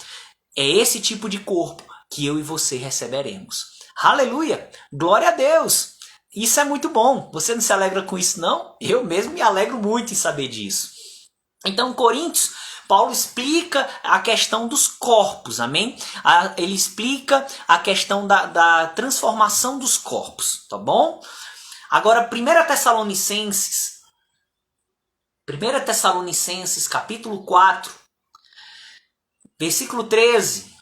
É esse tipo de corpo que eu e você receberemos. Aleluia! Glória a Deus! Isso é muito bom. Você não se alegra com isso, não? Eu mesmo me alegro muito em saber disso. Então, Coríntios, Paulo explica a questão dos corpos, amém? Ele explica a questão da transformação dos corpos, tá bom? Agora, 1 Tessalonicenses, capítulo 4, versículo 13.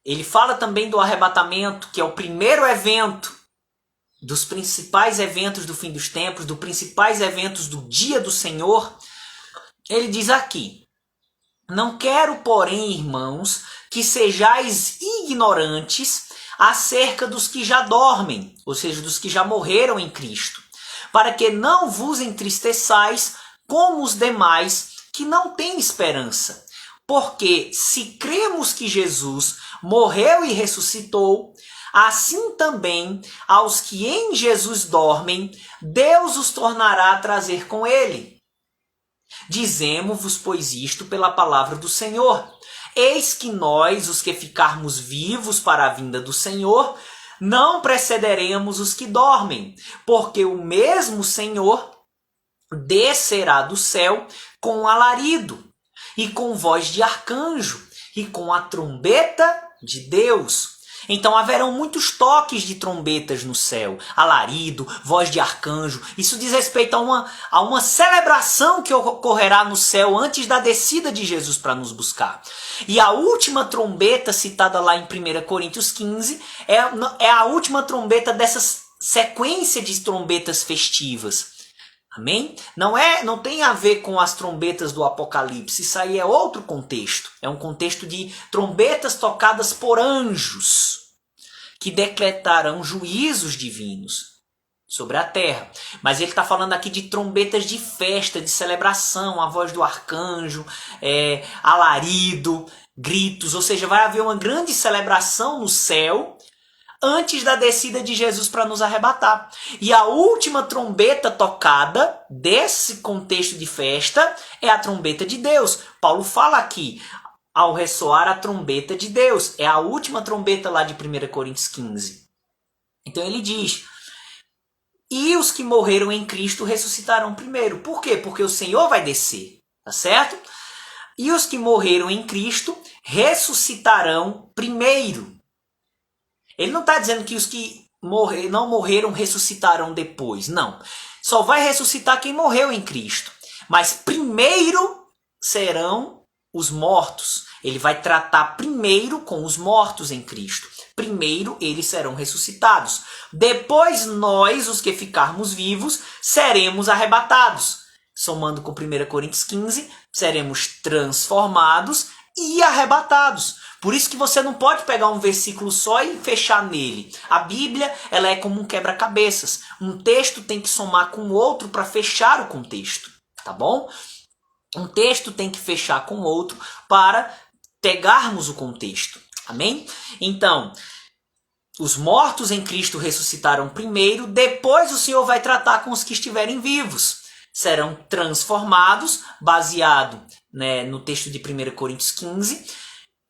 Ele fala também do arrebatamento, que é o primeiro evento dos principais eventos do fim dos tempos, dos principais eventos do dia do Senhor. Ele diz aqui: não quero, porém, irmãos, que sejais ignorantes acerca dos que já dormem, ou seja, dos que já morreram em Cristo, para que não vos entristeçais como os demais que não têm esperança. Porque se cremos que Jesus morreu e ressuscitou, assim também aos que em Jesus dormem, Deus os tornará a trazer com ele. Dizemo-vos, pois, isto pela palavra do Senhor. Eis que nós, os que ficarmos vivos para a vinda do Senhor, não precederemos os que dormem, porque o mesmo Senhor descerá do céu com alarido, e com voz de arcanjo, e com a trombeta de Deus. Então haverão muitos toques de trombetas no céu, alarido, voz de arcanjo. Isso diz respeito a uma celebração que ocorrerá no céu antes da descida de Jesus para nos buscar. E a última trombeta citada lá em 1 Coríntios 15 é a última trombeta dessa sequência de trombetas festivas. Amém? Não tem a ver com as trombetas do Apocalipse. Isso aí é outro contexto. É um contexto de trombetas tocadas por anjos que decretarão juízos divinos sobre a terra. Mas ele está falando aqui de trombetas de festa, de celebração, a voz do arcanjo, alarido, gritos. Ou seja, vai haver uma grande celebração no céu antes da descida de Jesus para nos arrebatar. E a última trombeta tocada desse contexto de festa é a trombeta de Deus. Paulo fala aqui, ao ressoar a trombeta de Deus. É a última trombeta lá de 1 Coríntios 15. Então ele diz, e os que morreram em Cristo ressuscitarão primeiro. Por quê? Porque o Senhor vai descer, tá certo? E os que morreram em Cristo ressuscitarão primeiro. Ele não está dizendo que os que não morreram ressuscitarão depois. Não. Só vai ressuscitar quem morreu em Cristo. Mas primeiro serão os mortos. Ele vai tratar primeiro com os mortos em Cristo. Primeiro eles serão ressuscitados. Depois nós, os que ficarmos vivos, seremos arrebatados. Somando com 1 Coríntios 15, seremos transformados e arrebatados. Por isso que você não pode pegar um versículo só e fechar nele. A Bíblia, ela é como um quebra-cabeças. Um texto tem que somar com o outro para fechar o contexto, tá bom? Um texto tem que fechar com o outro para pegarmos o contexto. Amém? Então, os mortos em Cristo ressuscitaram primeiro, depois o Senhor vai tratar com os que estiverem vivos. Serão transformados, baseado, no texto de 1 Coríntios 15,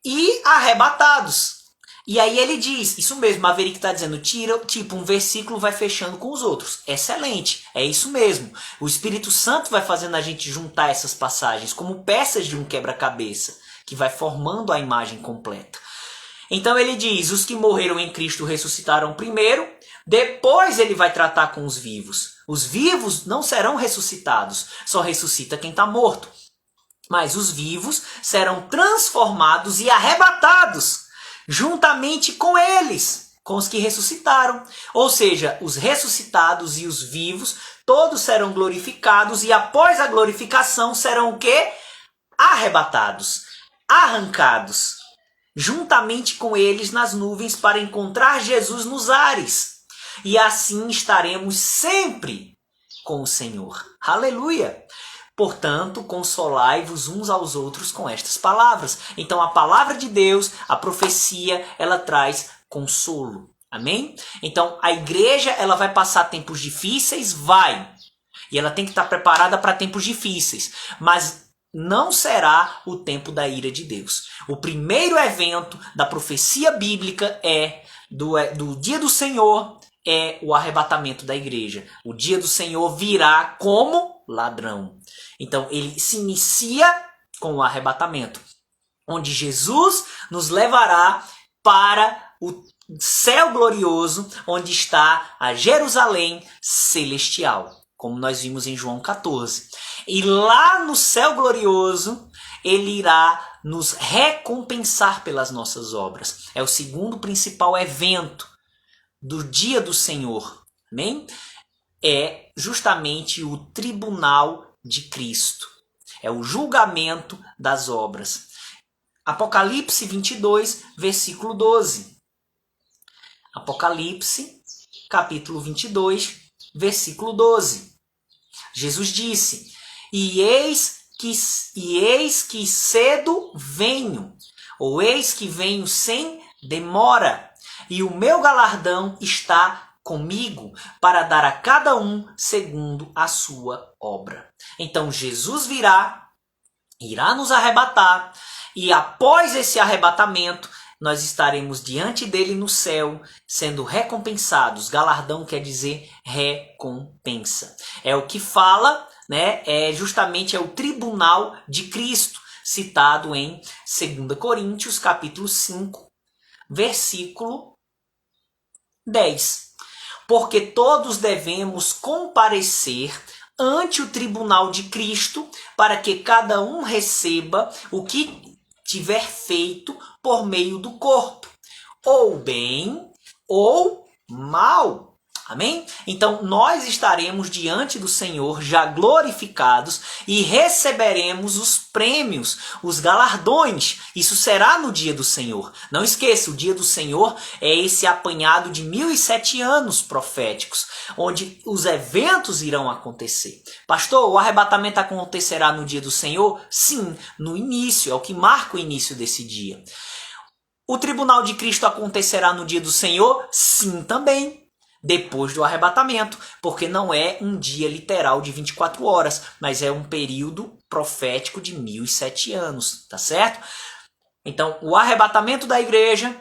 e arrebatados. E aí ele diz, isso mesmo, Maverick está dizendo, tipo, um versículo vai fechando com os outros. Excelente, é isso mesmo. O Espírito Santo vai fazendo a gente juntar essas passagens como peças de um quebra-cabeça, que vai formando a imagem completa. Então ele diz, os que morreram em Cristo ressuscitarão primeiro, depois ele vai tratar com os vivos. Os vivos não serão ressuscitados, só ressuscita quem está morto. Mas os vivos serão transformados e arrebatados juntamente com eles, com os que ressuscitaram. Ou seja, os ressuscitados e os vivos, todos serão glorificados e após a glorificação serão o quê? Arrebatados, arrancados, juntamente com eles nas nuvens para encontrar Jesus nos ares. E assim estaremos sempre com o Senhor. Aleluia! Portanto, consolai-vos uns aos outros com estas palavras. Então, a palavra de Deus, a profecia, ela traz consolo. Amém? Então, a igreja, ela vai passar tempos difíceis? Vai. E ela tem que estar preparada para tempos difíceis. Mas não será o tempo da ira de Deus. O primeiro evento da profecia bíblica do dia do Senhor, é o arrebatamento da igreja. O dia do Senhor virá como ladrão. Então ele se inicia com o arrebatamento, onde Jesus nos levará para o céu glorioso, onde está a Jerusalém celestial, como nós vimos em João 14. E lá no céu glorioso, ele irá nos recompensar pelas nossas obras. É o segundo principal evento do dia do Senhor. Amém? É justamente o tribunal de Cristo. É o julgamento das obras. Apocalipse 22, versículo 12. Apocalipse, capítulo 22, versículo 12. Jesus disse: E eis que cedo venho, ou eis que venho sem demora, e o meu galardão está comigo para dar a cada um segundo a sua obra. Então Jesus irá nos arrebatar, e após esse arrebatamento, nós estaremos diante dele no céu, sendo recompensados. Galardão quer dizer recompensa. É o que fala, né? Justamente o tribunal de Cristo, citado em 2 Coríntios, capítulo 5, versículo 10. Porque todos devemos comparecer ante o tribunal de Cristo, para que cada um receba o que tiver feito por meio do corpo, ou bem ou mal. Amém? Então nós estaremos diante do Senhor já glorificados e receberemos os prêmios, os galardões. Isso será no dia do Senhor. Não esqueça, o dia do Senhor é esse apanhado de 1007 anos proféticos, onde os eventos irão acontecer. Pastor, o arrebatamento acontecerá no dia do Senhor? Sim, no início, é o que marca o início desse dia. O tribunal de Cristo acontecerá no dia do Senhor? Sim, também. Depois do arrebatamento, porque não é um dia literal de 24 horas, mas é um período profético de 1007 anos, tá certo? Então, o arrebatamento da igreja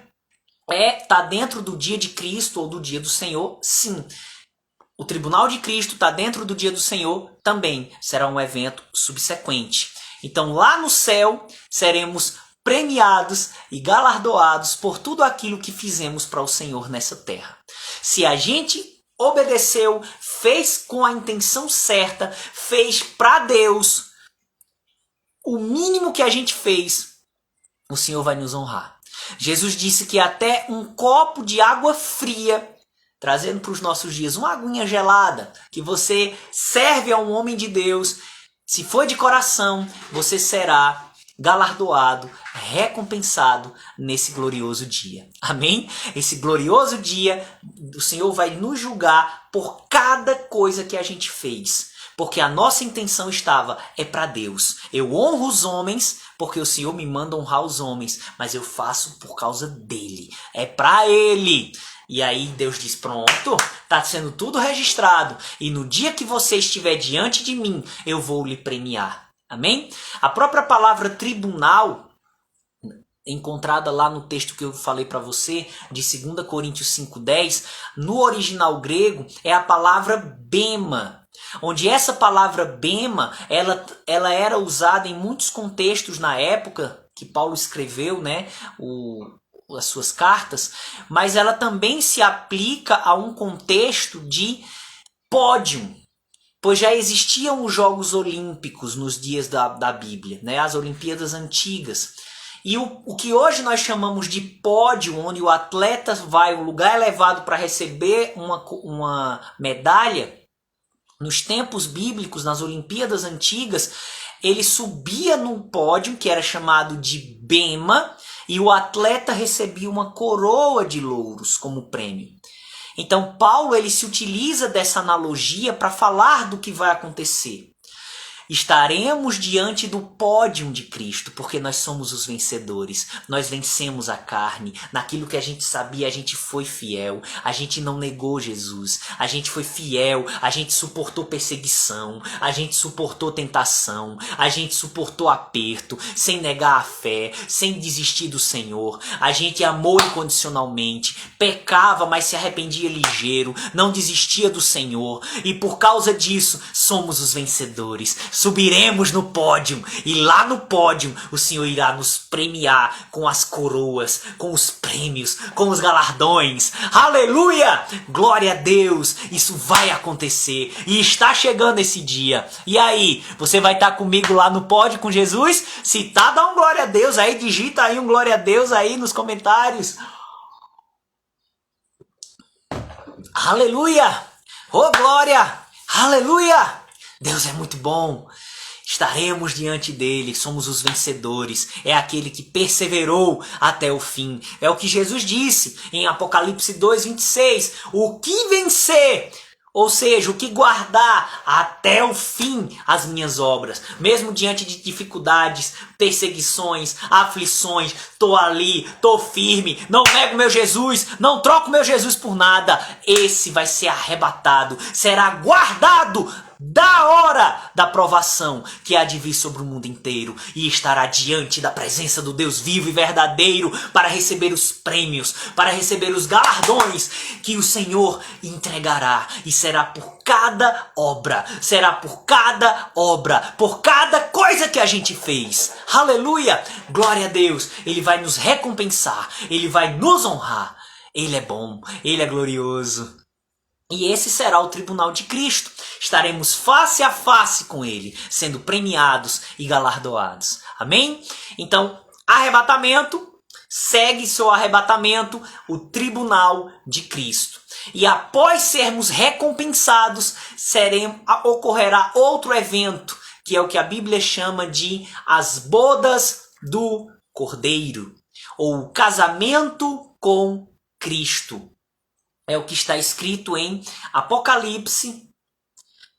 tá dentro do dia de Cristo ou do dia do Senhor, sim. O tribunal de Cristo está dentro do dia do Senhor também, será um evento subsequente. Então, lá no céu, seremos premiados e galardoados por tudo aquilo que fizemos para o Senhor nessa terra. Se a gente obedeceu, fez com a intenção certa, fez para Deus o mínimo que a gente fez, o Senhor vai nos honrar. Jesus disse que até um copo de água fria, trazendo para os nossos dias uma aguinha gelada, que você serve a um homem de Deus, se for de coração, você será galardoado, recompensado nesse glorioso dia. Amém? Esse glorioso dia, o Senhor vai nos julgar por cada coisa que a gente fez. Porque a nossa intenção é para Deus. Eu honro os homens porque o Senhor me manda honrar os homens, mas eu faço por causa dele. É para ele. E aí Deus diz, pronto, está sendo tudo registrado. E no dia que você estiver diante de mim, eu vou lhe premiar. Amém? A própria palavra tribunal, encontrada lá no texto que eu falei para você, de 2 Coríntios 5,10, no original grego é a palavra bema. Onde essa palavra bema, ela era usada em muitos contextos na época que Paulo escreveu, né, as suas cartas, mas ela também se aplica a um contexto de pódio. Pois já existiam os Jogos Olímpicos nos dias da Bíblia, né? As Olimpíadas antigas. E o que hoje nós chamamos de pódio, onde o atleta vai, o lugar elevado para receber uma medalha, nos tempos bíblicos, nas Olimpíadas antigas, ele subia num pódio que era chamado de bema, e o atleta recebia uma coroa de louros como prêmio. Então Paulo ele se utiliza dessa analogia para falar do que vai acontecer. Estaremos diante do pódio de Cristo, porque nós somos os vencedores. Nós vencemos a carne. Naquilo que a gente sabia, a gente foi fiel. A gente não negou Jesus. A gente foi fiel. A gente suportou perseguição. A gente suportou tentação. A gente suportou aperto, sem negar a fé, sem desistir do Senhor. A gente amou incondicionalmente. Pecava, mas se arrependia ligeiro. Não desistia do Senhor. E por causa disso, somos os vencedores. Subiremos no pódio e lá no pódio o Senhor irá nos premiar com as coroas, com os prêmios, com os galardões. Aleluia! Glória a Deus! Isso vai acontecer e está chegando esse dia. E aí, você vai estar comigo lá no pódio com Jesus? Se tá, dá um glória a Deus aí, digita aí um glória a Deus aí nos comentários. Aleluia! Oh glória! Aleluia! Deus é muito bom. Estaremos diante dele, somos os vencedores. É aquele que perseverou até o fim. É o que Jesus disse em Apocalipse 2:26. O que vencer, ou seja, o que guardar até o fim as minhas obras. Mesmo diante de dificuldades, perseguições, aflições, tô ali, tô firme, não nego meu Jesus, não troco meu Jesus por nada. Esse vai ser arrebatado, será guardado da hora da provação que há de vir sobre o mundo inteiro e estará diante da presença do Deus vivo e verdadeiro para receber os prêmios, para receber os galardões que o Senhor entregará, e será por cada obra, por cada coisa que a gente fez. Aleluia! Glória a Deus! Ele vai nos recompensar, ele vai nos honrar. Ele é bom, ele é glorioso. E esse será o tribunal de Cristo. Estaremos face a face com ele, sendo premiados e galardoados. Amém? Então, arrebatamento, segue seu arrebatamento, o tribunal de Cristo. E após sermos recompensados, ocorrerá outro evento, que é o que a Bíblia chama de as bodas do Cordeiro, ou o casamento com Cristo. É o que está escrito em Apocalipse,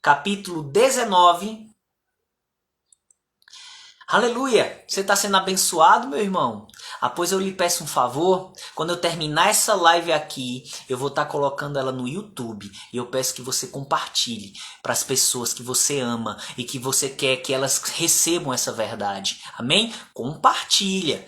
capítulo 19. Aleluia! Você está sendo abençoado, meu irmão? Pois eu lhe peço um favor, quando eu terminar essa live aqui, eu vou estar colocando ela no YouTube, e eu peço que você compartilhe para as pessoas que você ama e que você quer que elas recebam essa verdade. Amém? Compartilha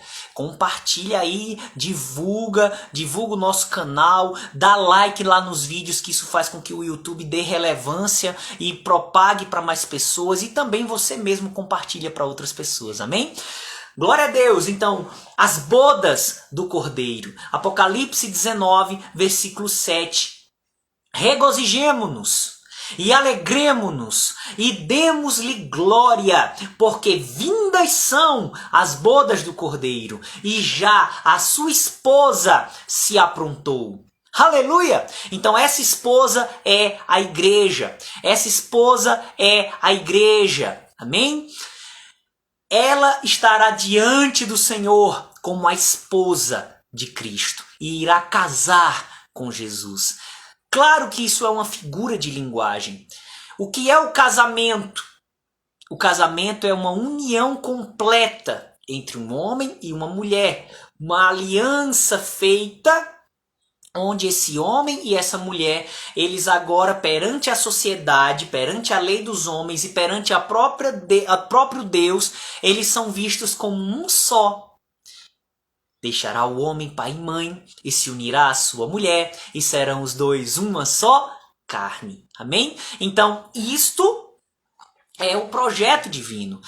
aí, divulga o nosso canal, dá like lá nos vídeos, que isso faz com que o YouTube dê relevância e propague para mais pessoas, e também você mesmo compartilha para outras pessoas. Amém? Glória a Deus! Então, as bodas do Cordeiro. Apocalipse 19, versículo 7. Regozijemo-nos e alegremo-nos e demos-lhe glória, porque vindas são as bodas do Cordeiro, e já a sua esposa se aprontou. Aleluia! Então essa esposa é a igreja. Amém? Ela estará diante do Senhor como a esposa de Cristo e irá casar com Jesus. Claro que isso é uma figura de linguagem. O que é o casamento? O casamento é uma união completa entre um homem e uma mulher. Uma aliança feita onde esse homem e essa mulher, eles agora perante a sociedade, perante a lei dos homens e perante a próprio Deus, eles são vistos como um só. Deixará o homem pai e mãe e se unirá à sua mulher, e serão os dois uma só carne. Amém? Então, isto é o projeto divino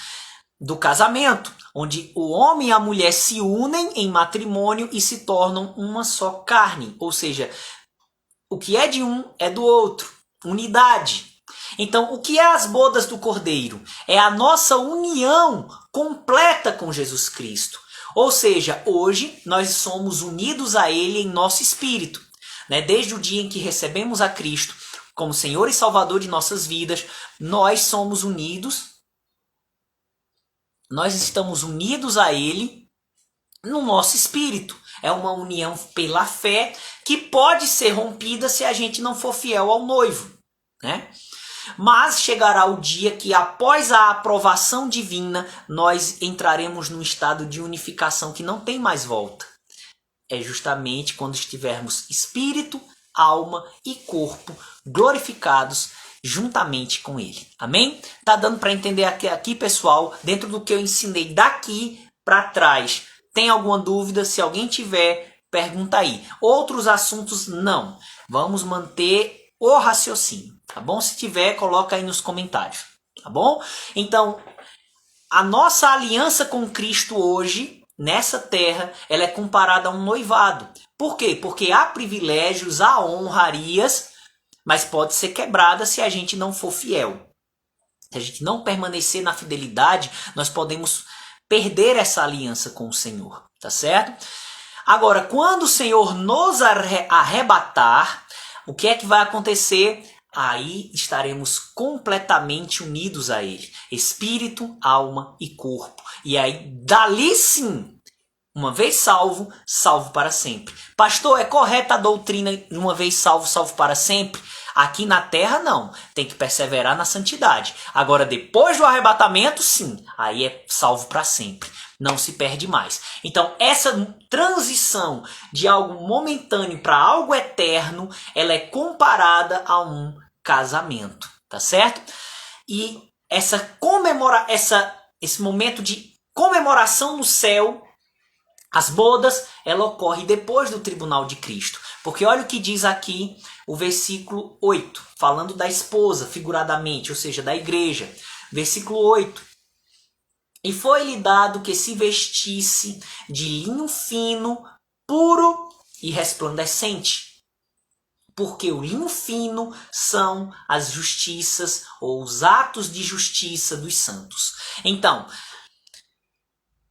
do casamento, onde o homem e a mulher se unem em matrimônio e se tornam uma só carne. Ou seja, o que é de um é do outro. Unidade. Então, o que é as bodas do Cordeiro? É a nossa união completa com Jesus Cristo. Ou seja, hoje nós somos unidos a Ele em nosso espírito. Desde o dia em que recebemos a Cristo como Senhor e Salvador de nossas vidas, nós somos unidos. Nós estamos unidos a Ele no nosso espírito. É uma união pela fé que pode ser rompida se a gente não for fiel ao noivo, Mas chegará o dia que, após a aprovação divina, nós entraremos num estado de unificação que não tem mais volta. É justamente quando estivermos espírito, alma e corpo glorificados juntamente com Ele. Amém? Tá dando para entender aqui, pessoal, dentro do que eu ensinei daqui para trás. Tem alguma dúvida? Se alguém tiver, pergunta aí. Outros assuntos, não. Vamos manter o raciocínio, tá bom? Se tiver, coloca aí nos comentários, tá bom? Então, a nossa aliança com Cristo hoje, nessa terra, ela é comparada a um noivado. Por quê? Porque há privilégios, há honrarias, mas pode ser quebrada se a gente não for fiel. Se a gente não permanecer na fidelidade, nós podemos perder essa aliança com o Senhor, tá certo? Agora, quando o Senhor nos arrebatar, o que é que vai acontecer? aí estaremos completamente unidos a Ele. Espírito, alma e corpo. E aí, dali sim, uma vez salvo, salvo para sempre. Pastor, é correta a doutrina, uma vez salvo, salvo para sempre? Aqui na terra, não. Tem que perseverar na santidade. Agora, depois do arrebatamento, sim. Aí é salvo para sempre. Não se perde mais. Então, essa transição de algo momentâneo para algo eterno, ela é comparada a um casamento. Tá certo? E esse momento de comemoração no céu, as bodas, ela ocorre depois do tribunal de Cristo. Porque olha o que diz aqui o versículo 8, falando da esposa, figuradamente, ou seja, da igreja. Versículo 8. E foi-lhe dado que se vestisse de linho fino, puro e resplandecente. Porque o linho fino são as justiças ou os atos de justiça dos santos. Então,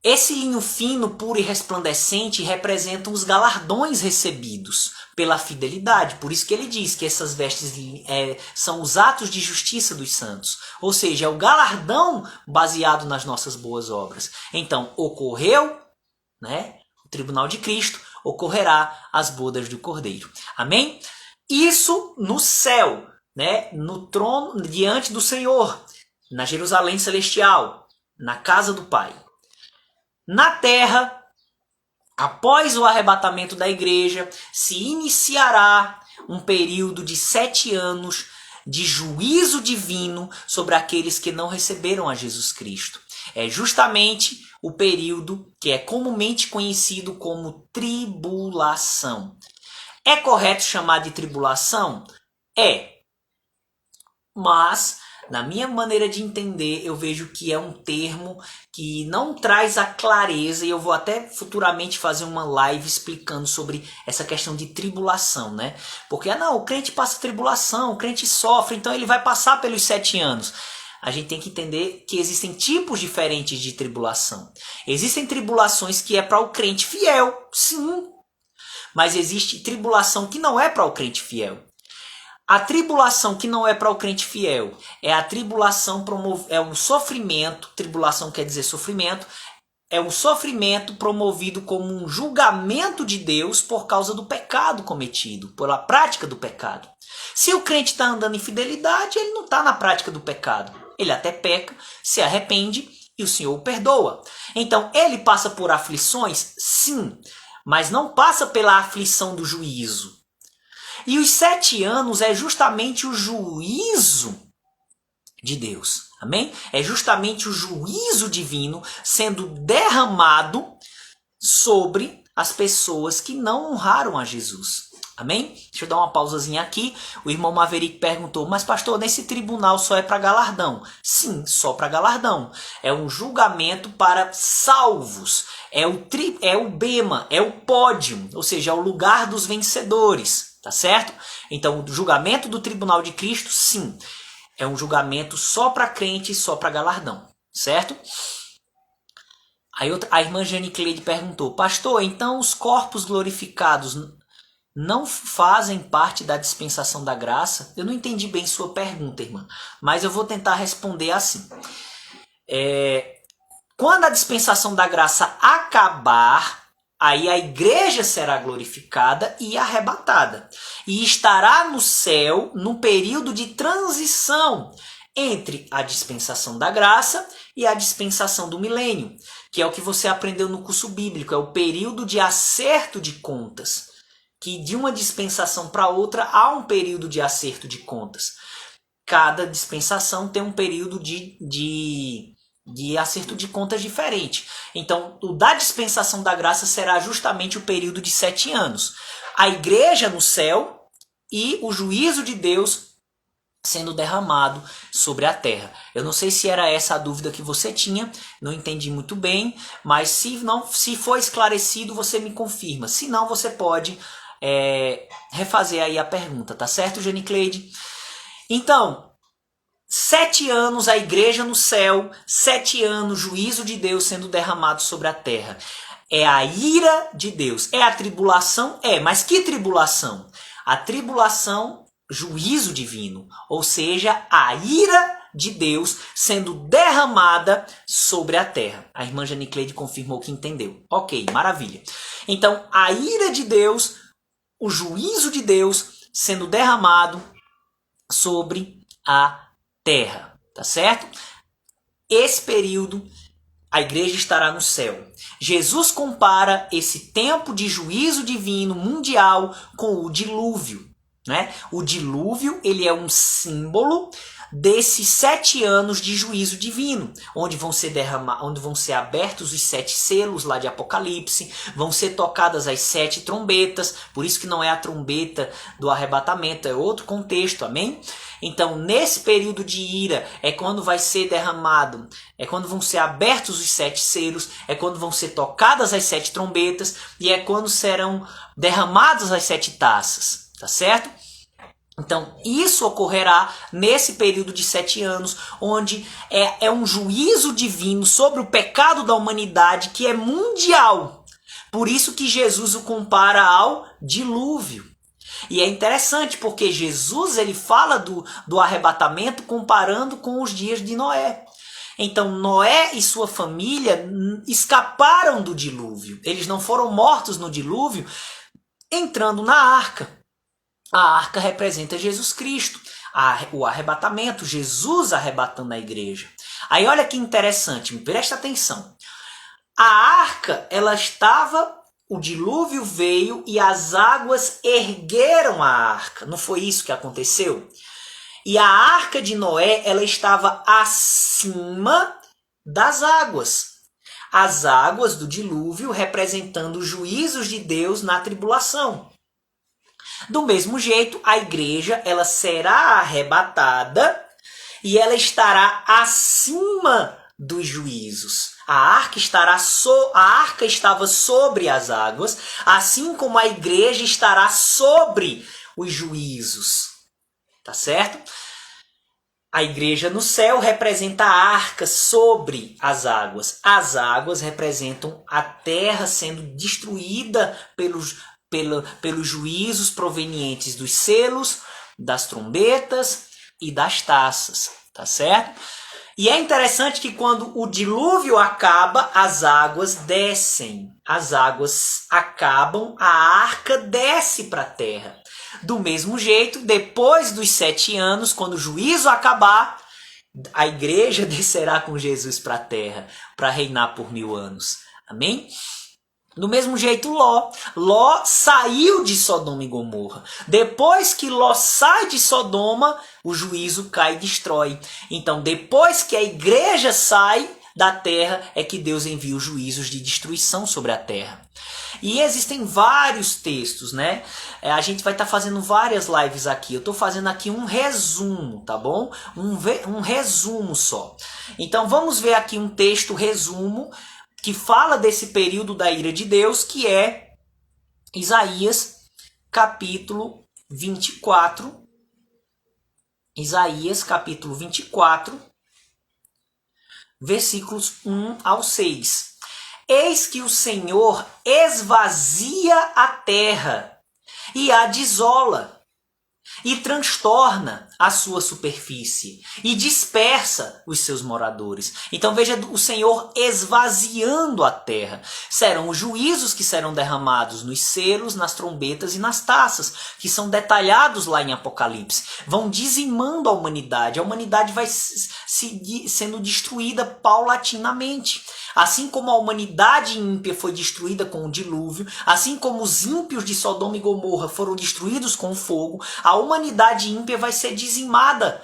esse linho fino, puro e resplandecente representam os galardões recebidos pela fidelidade. Por isso que ele diz que essas vestes são os atos de justiça dos santos. Ou seja, é o galardão baseado nas nossas boas obras. Então, ocorreu, né, o tribunal de Cristo, ocorrerá as bodas do Cordeiro. Amém? Isso no céu, né, no trono, diante do Senhor, na Jerusalém celestial, na casa do Pai. Na terra, após o arrebatamento da igreja, se iniciará um período de 7 anos de juízo divino sobre aqueles que não receberam a Jesus Cristo. É justamente o período que é comumente conhecido como tribulação. É correto chamar de tribulação? É. Mas, na minha maneira de entender, eu vejo que é um termo que não traz a clareza, e eu vou até futuramente fazer uma live explicando sobre essa questão de tribulação, né? Porque, o crente passa tribulação, o crente sofre, então ele vai passar pelos 7 anos. A gente tem que entender que existem tipos diferentes de tribulação. Existem tribulações que é para o crente fiel, sim. Mas existe tribulação que não é para o crente fiel. A tribulação que não é para o crente fiel é a tribulação é um sofrimento, tribulação quer dizer sofrimento, é um sofrimento promovido como um julgamento de Deus por causa do pecado cometido, pela prática do pecado. Se o crente está andando em fidelidade, ele não está na prática do pecado. Ele até peca, se arrepende e o Senhor o perdoa. Então, ele passa por aflições? Sim, mas não passa pela aflição do juízo. E os 7 anos é justamente o juízo de Deus. Amém? É justamente o juízo divino sendo derramado sobre as pessoas que não honraram a Jesus. Amém? Deixa eu dar uma pausazinha aqui. O irmão Maverick perguntou, mas pastor, nesse tribunal só é para galardão? Sim, só para galardão. É um julgamento para salvos. É o bema, é o pódio, ou seja, é o lugar dos vencedores. Tá certo? Então, o julgamento do tribunal de Cristo, sim, é um julgamento só para crente e só para galardão. Certo? Aí a irmã Jane Cleide perguntou, pastor, então os corpos glorificados não fazem parte da dispensação da graça? Eu não entendi bem sua pergunta, irmã, mas eu vou tentar responder assim. Quando a dispensação da graça acabar, aí a igreja será glorificada e arrebatada. E estará no céu num período de transição entre a dispensação da graça e a dispensação do milênio, que é o que você aprendeu no curso bíblico, é o período de acerto de contas. Que de uma dispensação para outra há um período de acerto de contas. Cada dispensação tem um período de acerto de contas diferente. Então, o da dispensação da graça será justamente o período de 7 anos. A igreja no céu e o juízo de Deus sendo derramado sobre a terra. Eu não sei se era essa a dúvida que você tinha, não entendi muito bem, mas se for esclarecido, você me confirma. Se não, você pode refazer aí a pergunta, tá certo, Jane Cleide? Então, 7 anos a igreja no céu, 7 anos juízo de Deus sendo derramado sobre a terra. É a ira de Deus. É a tribulação? É, mas que tribulação? A tribulação juízo divino, ou seja, a ira de Deus sendo derramada sobre a terra. A irmã Janicleide confirmou que entendeu. Ok, maravilha. Então, a ira de Deus, o juízo de Deus sendo derramado sobre a terra, tá certo? Esse período, a igreja estará no céu. Jesus compara esse tempo de juízo divino mundial com o dilúvio, né? O dilúvio, ele é um símbolo desses 7 anos de juízo divino, onde vão ser abertos os 7 selos lá de Apocalipse, vão ser tocadas as 7 trombetas, por isso que não é a trombeta do arrebatamento, é outro contexto, amém? Então, nesse período de ira, é quando vai ser derramado, é quando vão ser abertos os 7 selos, é quando vão ser tocadas as 7 trombetas, e é quando serão derramadas as 7 taças, tá certo? Então, isso ocorrerá nesse período de 7 anos, onde é um juízo divino sobre o pecado da humanidade que é mundial. Por isso que Jesus o compara ao dilúvio. E é interessante porque Jesus ele fala do arrebatamento comparando com os dias de Noé. Então Noé e sua família escaparam do dilúvio. Eles não foram mortos no dilúvio entrando na arca. A arca representa Jesus Cristo, o arrebatamento, Jesus arrebatando a igreja. Aí olha que interessante, presta atenção. A arca, ela estava, o dilúvio veio e as águas ergueram a arca. Não foi isso que aconteceu? E a arca de Noé, ela estava acima das águas. As águas do dilúvio representando os juízos de Deus na tribulação. Do mesmo jeito, a igreja ela será arrebatada e ela estará acima dos juízos. A arca estava sobre as águas, assim como a igreja estará sobre os juízos. Tá certo? A igreja no céu representa a arca sobre as águas. As águas representam a terra sendo destruída pelos juízos provenientes dos selos, das trombetas e das taças, tá certo? E é interessante que quando o dilúvio acaba, as águas descem. As águas acabam, a arca desce para a terra. Do mesmo jeito, depois dos 7 anos, quando o juízo acabar, a igreja descerá com Jesus para a terra, para reinar por 1000 anos. Amém? Do mesmo jeito, Ló saiu de Sodoma e Gomorra. Depois que Ló sai de Sodoma, o juízo cai e destrói. Então, depois que a igreja sai da terra, é que Deus envia os juízos de destruição sobre a terra. E existem vários textos, né? A gente vai estar fazendo várias lives aqui. Eu estou fazendo aqui um resumo, tá bom? Um resumo só. Então, vamos ver aqui um texto resumo que fala desse período da ira de Deus, que é Isaías capítulo 24. Isaías capítulo 24, versículos 1 ao 6. Eis que o Senhor esvazia a terra e a desola, e transtorna a sua superfície e dispersa os seus moradores. Então veja o Senhor esvaziando a terra. Serão os juízos que serão derramados nos selos, nas trombetas e nas taças, que são detalhados lá em Apocalipse. Vão dizimando a humanidade. A humanidade vai sendo destruída paulatinamente. Assim como a humanidade ímpia foi destruída com o dilúvio, assim como os ímpios de Sodoma e Gomorra foram destruídos com o fogo, a humanidade ímpia vai ser dizimada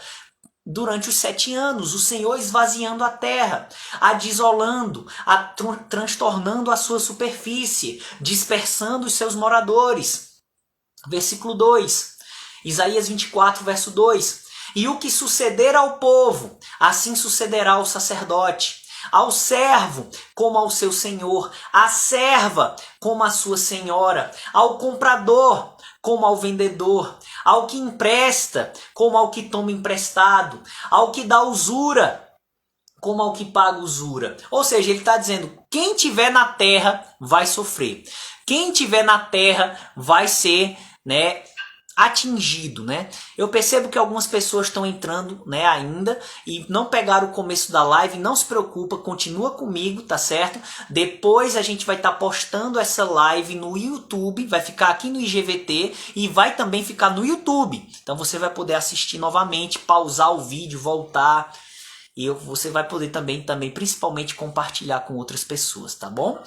durante os 7 anos, o Senhor esvaziando a terra, a desolando, transtornando a sua superfície, dispersando os seus moradores. Versículo 2, Isaías 24, verso 2. E o que suceder ao povo, assim sucederá ao sacerdote, ao servo como ao seu senhor, à serva como à sua senhora, ao comprador como ao vendedor, ao que empresta como ao que toma emprestado, ao que dá usura como ao que paga usura. Ou seja, ele está dizendo, quem tiver na terra vai sofrer. Quem tiver na terra vai ser, atingido, né? Eu percebo que algumas pessoas estão entrando, né, ainda e não pegaram o começo da live. Não se preocupa, continua comigo, tá certo? Depois a gente vai estar postando essa live no YouTube, vai ficar aqui no IGVT e vai também ficar no YouTube. Então você vai poder assistir novamente, pausar o vídeo, voltar e você vai poder também principalmente compartilhar com outras pessoas, tá bom?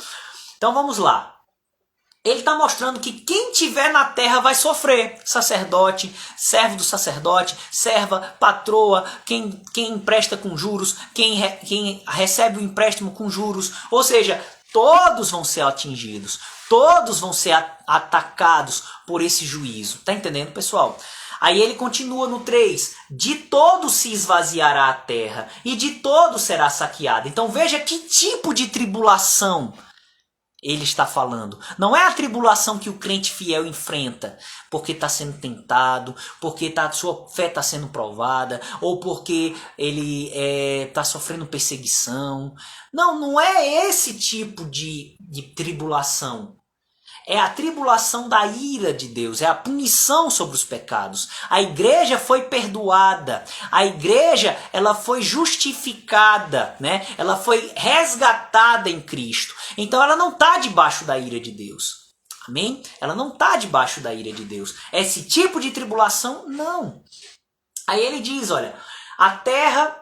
Então vamos lá. Ele está mostrando que quem tiver na terra vai sofrer. Sacerdote, servo do sacerdote, serva, patroa, quem empresta com juros, quem recebe o empréstimo com juros. Ou seja, todos vão ser atingidos. Todos vão ser atacados por esse juízo. Tá entendendo, pessoal? Aí ele continua no 3. De todos se esvaziará a terra e de todos será saqueada. Então veja que tipo de tribulação ele está falando. Não é a tribulação que o crente fiel enfrenta porque está sendo tentado, porque sua fé está sendo provada, ou porque ele está sofrendo perseguição. Não é esse tipo de tribulação. É a tribulação da ira de Deus, é a punição sobre os pecados. A igreja foi perdoada, a igreja ela foi justificada, né? Ela foi resgatada em Cristo. Então ela não está debaixo da ira de Deus. Amém? Ela não está debaixo da ira de Deus. Esse tipo de tribulação, não. Aí ele diz, olha, a terra,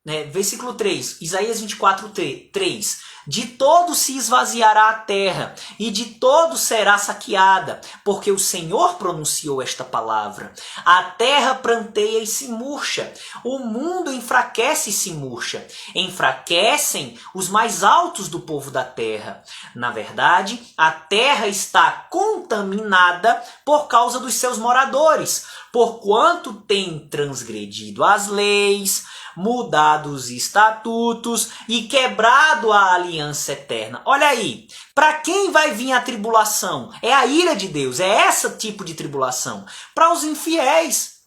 né, versículo 3, Isaías 24, 3. De todo se esvaziará a terra, e de todo será saqueada, porque o Senhor pronunciou esta palavra. A terra pranteia e se murcha, o mundo enfraquece e se murcha. Enfraquecem os mais altos do povo da terra. Na verdade, a terra está contaminada por causa dos seus moradores, porquanto tem transgredido as leis, mudado os estatutos e quebrado a aliança eterna. Olha aí, para quem vai vir a tribulação? É a ira de Deus, é esse tipo de tribulação. Para os infiéis,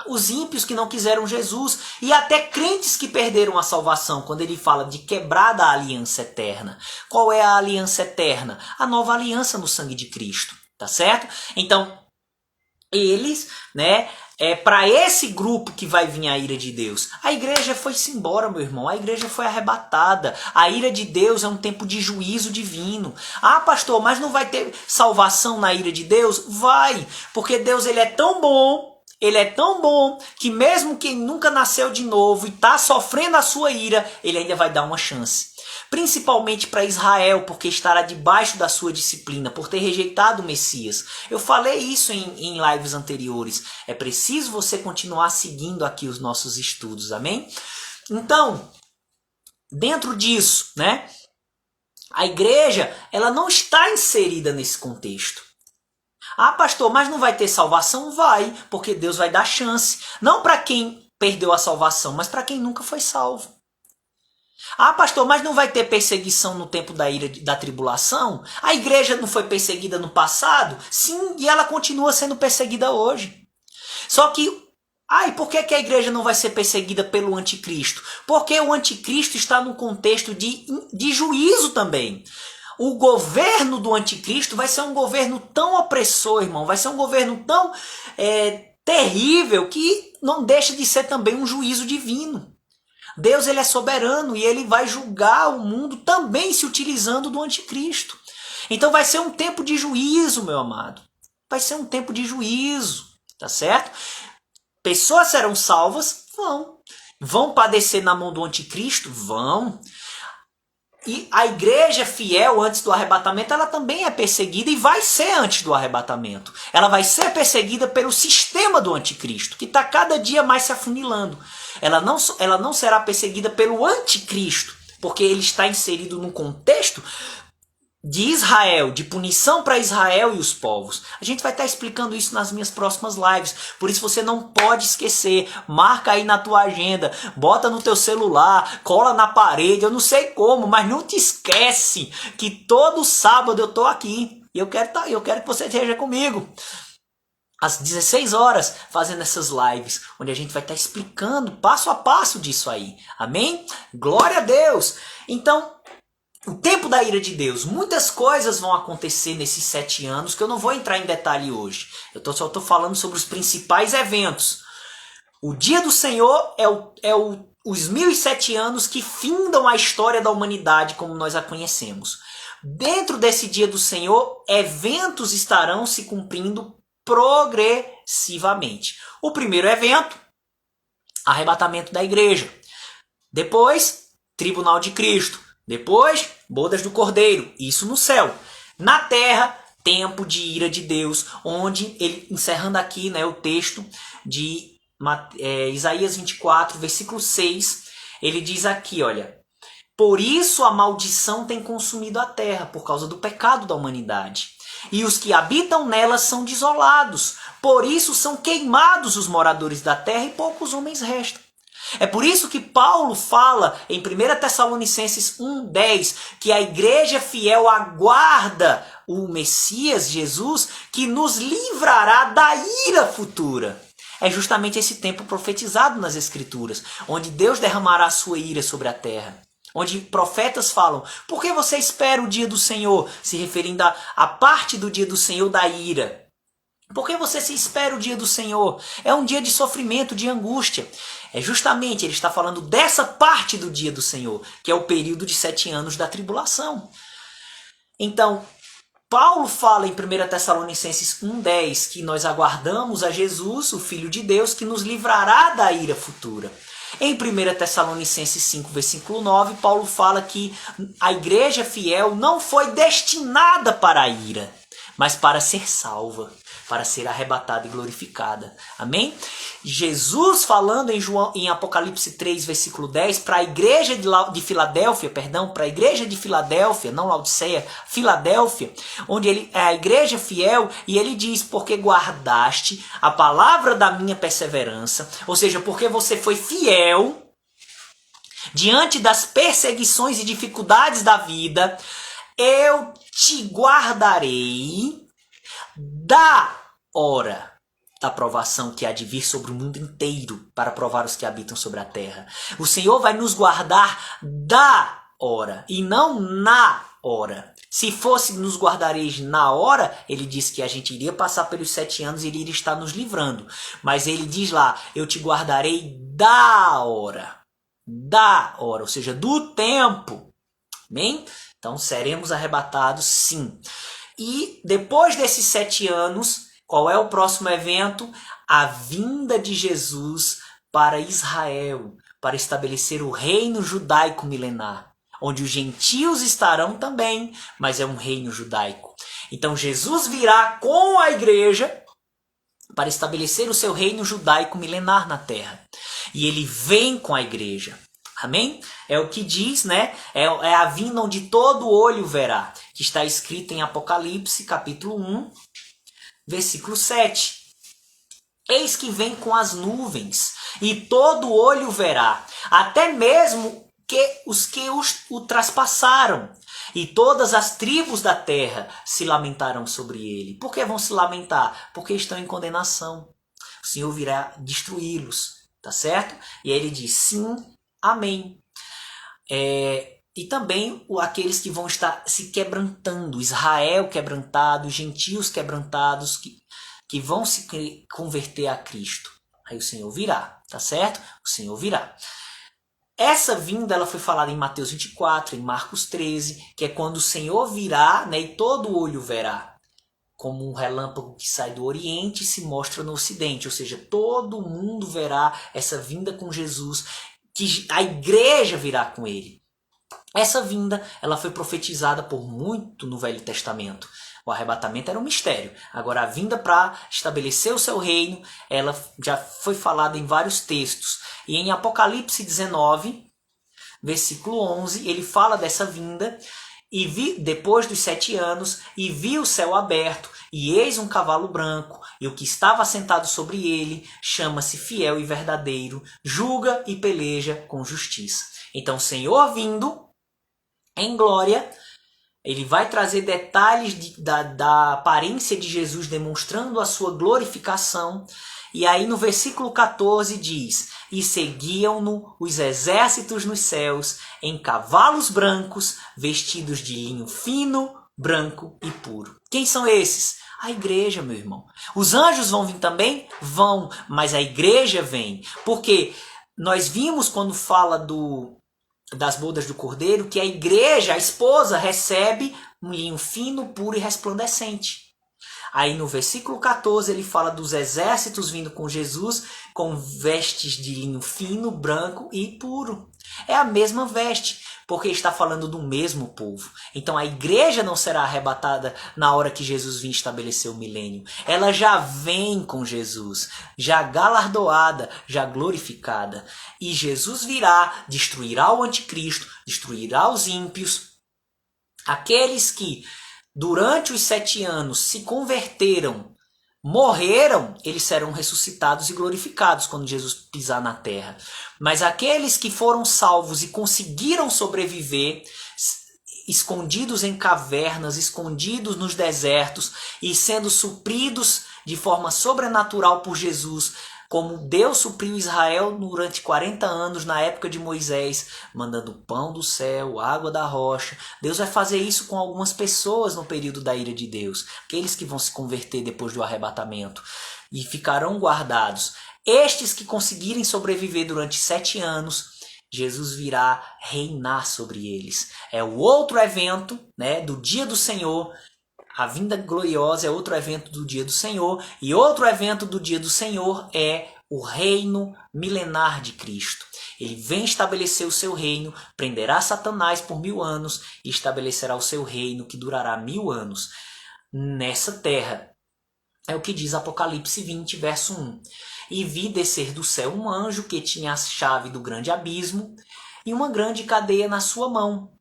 os ímpios que não quiseram Jesus e até crentes que perderam a salvação, quando ele fala de quebrada a aliança eterna. Qual é a aliança eterna? A nova aliança no sangue de Cristo, tá certo? Então, eles, né, para esse grupo que vai vir a ira de Deus. A igreja foi-se embora, meu irmão. A igreja foi arrebatada. A ira de Deus é um tempo de juízo divino. Ah, pastor, mas não vai ter salvação na ira de Deus? Vai, porque Deus ele é tão bom. Ele é tão bom que mesmo quem nunca nasceu de novo e está sofrendo a sua ira, ele ainda vai dar uma chance. Principalmente para Israel, porque estará debaixo da sua disciplina, por ter rejeitado o Messias. Eu falei isso em lives anteriores. É preciso você continuar seguindo aqui os nossos estudos, amém? Então, dentro disso, né, a igreja ela não está inserida nesse contexto. Ah, pastor, mas não vai ter salvação? Vai, porque Deus vai dar chance. Não para quem perdeu a salvação, mas para quem nunca foi salvo. Ah, pastor, mas não vai ter perseguição no tempo da ira da tribulação? A igreja não foi perseguida no passado? Sim, e ela continua sendo perseguida hoje. Só que, e por que a igreja não vai ser perseguida pelo anticristo? Porque o anticristo está num contexto de juízo também. O governo do anticristo vai ser um governo tão opressor, irmão, vai ser um governo tão terrível que não deixa de ser também um juízo divino. Deus ele é soberano e ele vai julgar o mundo também se utilizando do anticristo. Então vai ser um tempo de juízo, meu amado. Vai ser um tempo de juízo, tá certo? Pessoas serão salvas? Vão. Vão padecer na mão do anticristo? Vão. E a igreja fiel antes do arrebatamento, ela também é perseguida e vai ser antes do arrebatamento. Ela vai ser perseguida pelo sistema do anticristo, que está cada dia mais se afunilando. Ela não será perseguida pelo anticristo, porque ele está inserido num contexto de Israel, de punição para Israel e os povos. A gente vai estar explicando isso nas minhas próximas lives. Por isso você não pode esquecer. Marca aí na tua agenda, bota no teu celular, cola na parede, eu não sei como, mas não te esquece que todo sábado eu tô aqui. E eu quero que você esteja comigo às 16 horas, fazendo essas lives, onde a gente vai estar explicando passo a passo disso aí. Amém? Glória a Deus! Então, o tempo da ira de Deus. Muitas coisas vão acontecer nesses 7 anos que eu não vou entrar em detalhe hoje. Só estou falando sobre os principais eventos. O dia do Senhor os 1007 anos que findam a história da humanidade como nós a conhecemos. Dentro desse dia do Senhor, eventos estarão se cumprindo progressivamente. O primeiro evento, arrebatamento da igreja. Depois, tribunal de Cristo. Depois, bodas do Cordeiro. Isso no céu. Na terra, tempo de ira de Deus, onde ele, encerrando aqui, né, o texto de Isaías 24, versículo 6, ele diz aqui, olha: por isso a maldição tem consumido a terra, por causa do pecado da humanidade. E os que habitam nela são desolados. Por isso são queimados os moradores da terra e poucos homens restam. É por isso que Paulo fala em 1 Tessalonicenses 1,10 que a igreja fiel aguarda o Messias, Jesus, que nos livrará da ira futura. É justamente esse tempo profetizado nas Escrituras, onde Deus derramará a sua ira sobre a terra. Onde profetas falam: por que você espera o dia do Senhor? Se referindo à parte do dia do Senhor da ira. Por que você se espera o dia do Senhor? É um dia de sofrimento, de angústia. É justamente, ele está falando dessa parte do dia do Senhor, que é o período de 7 anos da tribulação. Então, Paulo fala em 1 Tessalonicenses 1,10 que nós aguardamos a Jesus, o Filho de Deus, que nos livrará da ira futura. Em 1 Tessalonicenses 5, versículo 9, Paulo fala que a igreja fiel não foi destinada para a ira, mas para ser salva, para ser arrebatada e glorificada. Amém? Jesus falando em Apocalipse 3, versículo 10, para a igreja de Filadélfia, para a igreja de Filadélfia, não Laodiceia, Filadélfia, onde ele é a igreja fiel, e ele diz: porque guardaste a palavra da minha perseverança, ou seja, porque você foi fiel diante das perseguições e dificuldades da vida, eu te guardarei da hora da provação que há de vir sobre o mundo inteiro para provar os que habitam sobre a terra. O Senhor vai nos guardar da hora e não na hora. Se fosse nos guardareis na hora, ele disse que a gente iria passar pelos 7 anos e ele iria estar nos livrando. Mas ele diz lá: eu te guardarei da hora. Da hora, ou seja, do tempo. Amém? Então seremos arrebatados, sim. E depois desses 7 anos, qual é o próximo evento? A vinda de Jesus para Israel, para estabelecer o reino judaico milenar, onde os gentios estarão também, mas é um reino judaico. Então Jesus virá com a igreja para estabelecer o seu reino judaico milenar na terra. E ele vem com a igreja. Amém? É o que diz, né? É a vinda onde todo olho verá, que está escrito em Apocalipse, capítulo 1, versículo 7. Eis que vem com as nuvens, e todo olho verá, até mesmo os que o traspassaram, e todas as tribos da terra se lamentarão sobre ele. Por que vão se lamentar? Porque estão em condenação. O Senhor virá destruí-los, tá certo? E aí ele diz: sim, amém. E também aqueles que vão estar se quebrantando, Israel quebrantado, gentios quebrantados, que vão se converter a Cristo. Aí o Senhor virá, tá certo? O Senhor virá. Essa vinda ela foi falada em Mateus 24, em Marcos 13, que é quando o Senhor virá, né, e todo olho verá. Como um relâmpago que sai do Oriente e se mostra no Ocidente. Ou seja, todo mundo verá essa vinda com Jesus, que a igreja virá com ele. Essa vinda ela foi profetizada por muito no Velho Testamento. O arrebatamento era um mistério. Agora a vinda para estabelecer o seu reino, ela já foi falada em vários textos. E em Apocalipse 19, versículo 11, ele fala dessa vinda. E vi, depois dos 7 anos, e vi o céu aberto, e eis um cavalo branco, e o que estava sentado sobre ele chama-se Fiel e Verdadeiro, julga e peleja com justiça. Então o Senhor vindo em glória, ele vai trazer detalhes da aparência de Jesus, demonstrando a sua glorificação, E aí no versículo 14 diz: e seguiam-no os exércitos nos céus em cavalos brancos, vestidos de linho fino, branco e puro. Quem são esses? A igreja, meu irmão. Os anjos vão vir também? Vão, mas a igreja vem. Porque nós vimos quando fala das bodas do Cordeiro que a igreja, a esposa, recebe um linho fino, puro e resplandecente. Aí no versículo 14 ele fala dos exércitos vindo com Jesus com vestes de linho fino, branco e puro. É a mesma veste, porque está falando do mesmo povo. Então a igreja não será arrebatada na hora que Jesus vir estabelecer o milênio. Ela já vem com Jesus, já galardoada, já glorificada. E Jesus virá, destruirá o anticristo, destruirá os ímpios. Aqueles que durante os 7 anos se converteram, morreram, eles serão ressuscitados e glorificados quando Jesus pisar na terra. Mas aqueles que foram salvos e conseguiram sobreviver, escondidos em cavernas, escondidos nos desertos e sendo supridos de forma sobrenatural por Jesus, como Deus supriu Israel durante 40 anos na época de Moisés, mandando pão do céu, água da rocha. Deus vai fazer isso com algumas pessoas no período da ira de Deus, aqueles que vão se converter depois do arrebatamento e ficarão guardados. Estes que conseguirem sobreviver durante 7 anos, Jesus virá reinar sobre eles. É o outro evento, né, do dia do Senhor. A vinda gloriosa é outro evento do dia do Senhor. E outro evento do dia do Senhor é o reino milenar de Cristo. Ele vem estabelecer o seu reino, prenderá Satanás por 1000 anos e estabelecerá o seu reino que durará 1000 anos nessa terra. É o que diz Apocalipse 20, verso 1. E vi descer do céu um anjo que tinha a chave do grande abismo e uma grande cadeia na sua mão.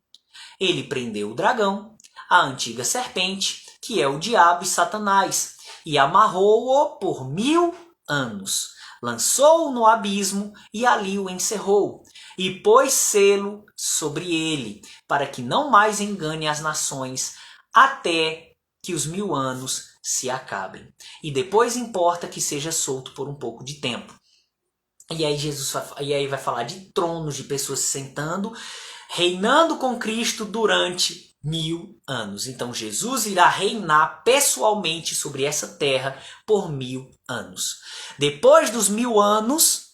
Ele prendeu o dragão, a antiga serpente, que é o diabo e Satanás, e amarrou-o por 1000 anos. Lançou-o no abismo e ali o encerrou, e pôs selo sobre ele, para que não mais engane as nações, até que os 1000 anos se acabem. E depois importa que seja solto por um pouco de tempo. E aí vai falar de tronos, de pessoas se sentando, reinando com Cristo durante 1000 anos. Então Jesus irá reinar pessoalmente sobre essa terra por 1000 anos. Depois dos 1000 anos,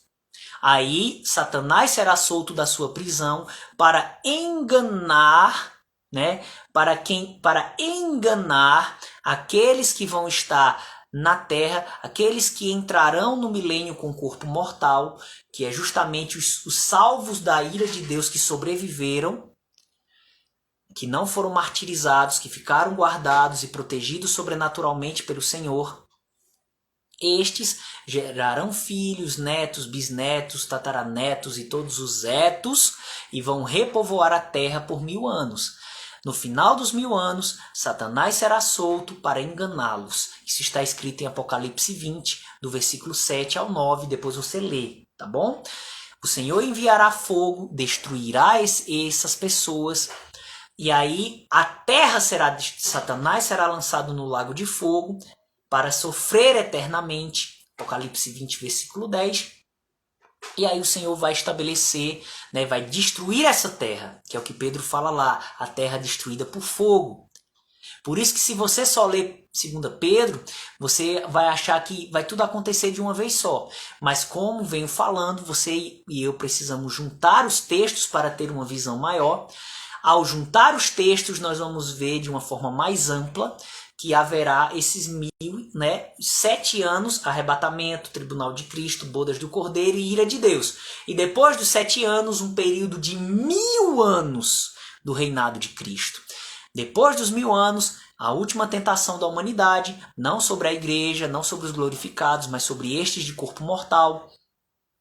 aí Satanás será solto da sua prisão para enganar, né? Para enganar aqueles que vão estar na terra, aqueles que entrarão no milênio com corpo mortal, que é justamente os salvos da ira de Deus que sobreviveram, que não foram martirizados, que ficaram guardados e protegidos sobrenaturalmente pelo Senhor. Estes gerarão filhos, netos, bisnetos, tataranetos e todos os etos e vão repovoar a terra por 1000 anos. No final dos 1000 anos, Satanás será solto para enganá-los. Isso está escrito em Apocalipse 20, do versículo 7 ao 9, depois você lê, tá bom? O Senhor enviará fogo, destruirá essas pessoas, e aí a terra Satanás será lançado no lago de fogo para sofrer eternamente. Apocalipse 20, versículo 10. E aí o Senhor vai estabelecer, né, vai destruir essa terra, que é o que Pedro fala lá, a terra destruída por fogo. Por isso que se você só lê 2 Pedro, você vai achar que vai tudo acontecer de uma vez só. Mas como venho falando, você e eu precisamos juntar os textos para ter uma visão maior. Ao juntar os textos, nós vamos ver de uma forma mais ampla que haverá esses 7 anos, arrebatamento, tribunal de Cristo, bodas do Cordeiro e ira de Deus. E depois dos 7 anos, um período de 1000 anos do reinado de Cristo. Depois dos 1000 anos, a última tentação da humanidade, não sobre a igreja, não sobre os glorificados, mas sobre estes de corpo mortal.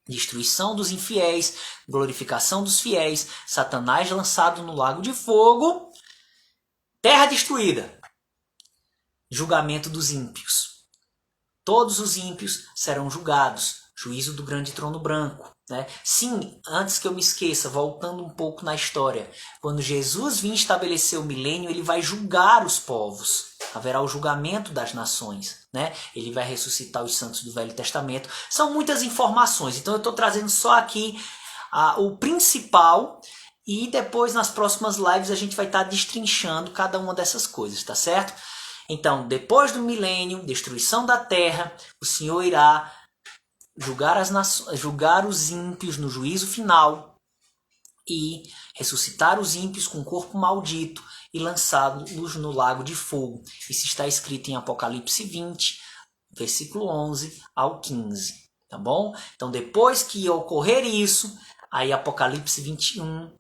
Destruição dos infiéis, glorificação dos fiéis, Satanás lançado no lago de fogo, terra destruída, julgamento dos ímpios. Todos os ímpios serão julgados, juízo do grande trono branco. Né? Sim, antes que eu me esqueça, voltando um pouco na história, quando Jesus vir estabelecer o milênio, ele vai julgar os povos. haverá o julgamento das nações, né? Ele vai ressuscitar os santos do Velho Testamento. São muitas informações, então eu estou trazendo só aqui o principal, e depois nas próximas lives a gente vai estar destrinchando cada uma dessas coisas, tá certo? Então, depois do milênio, destruição da terra, o Senhor irá julgar os ímpios no juízo final e ressuscitar os ímpios com o corpo maldito e lançá-los no lago de fogo. Isso está escrito em Apocalipse 20, versículo 11 ao 15, tá bom? Então, depois que ocorrer isso, aí Apocalipse 21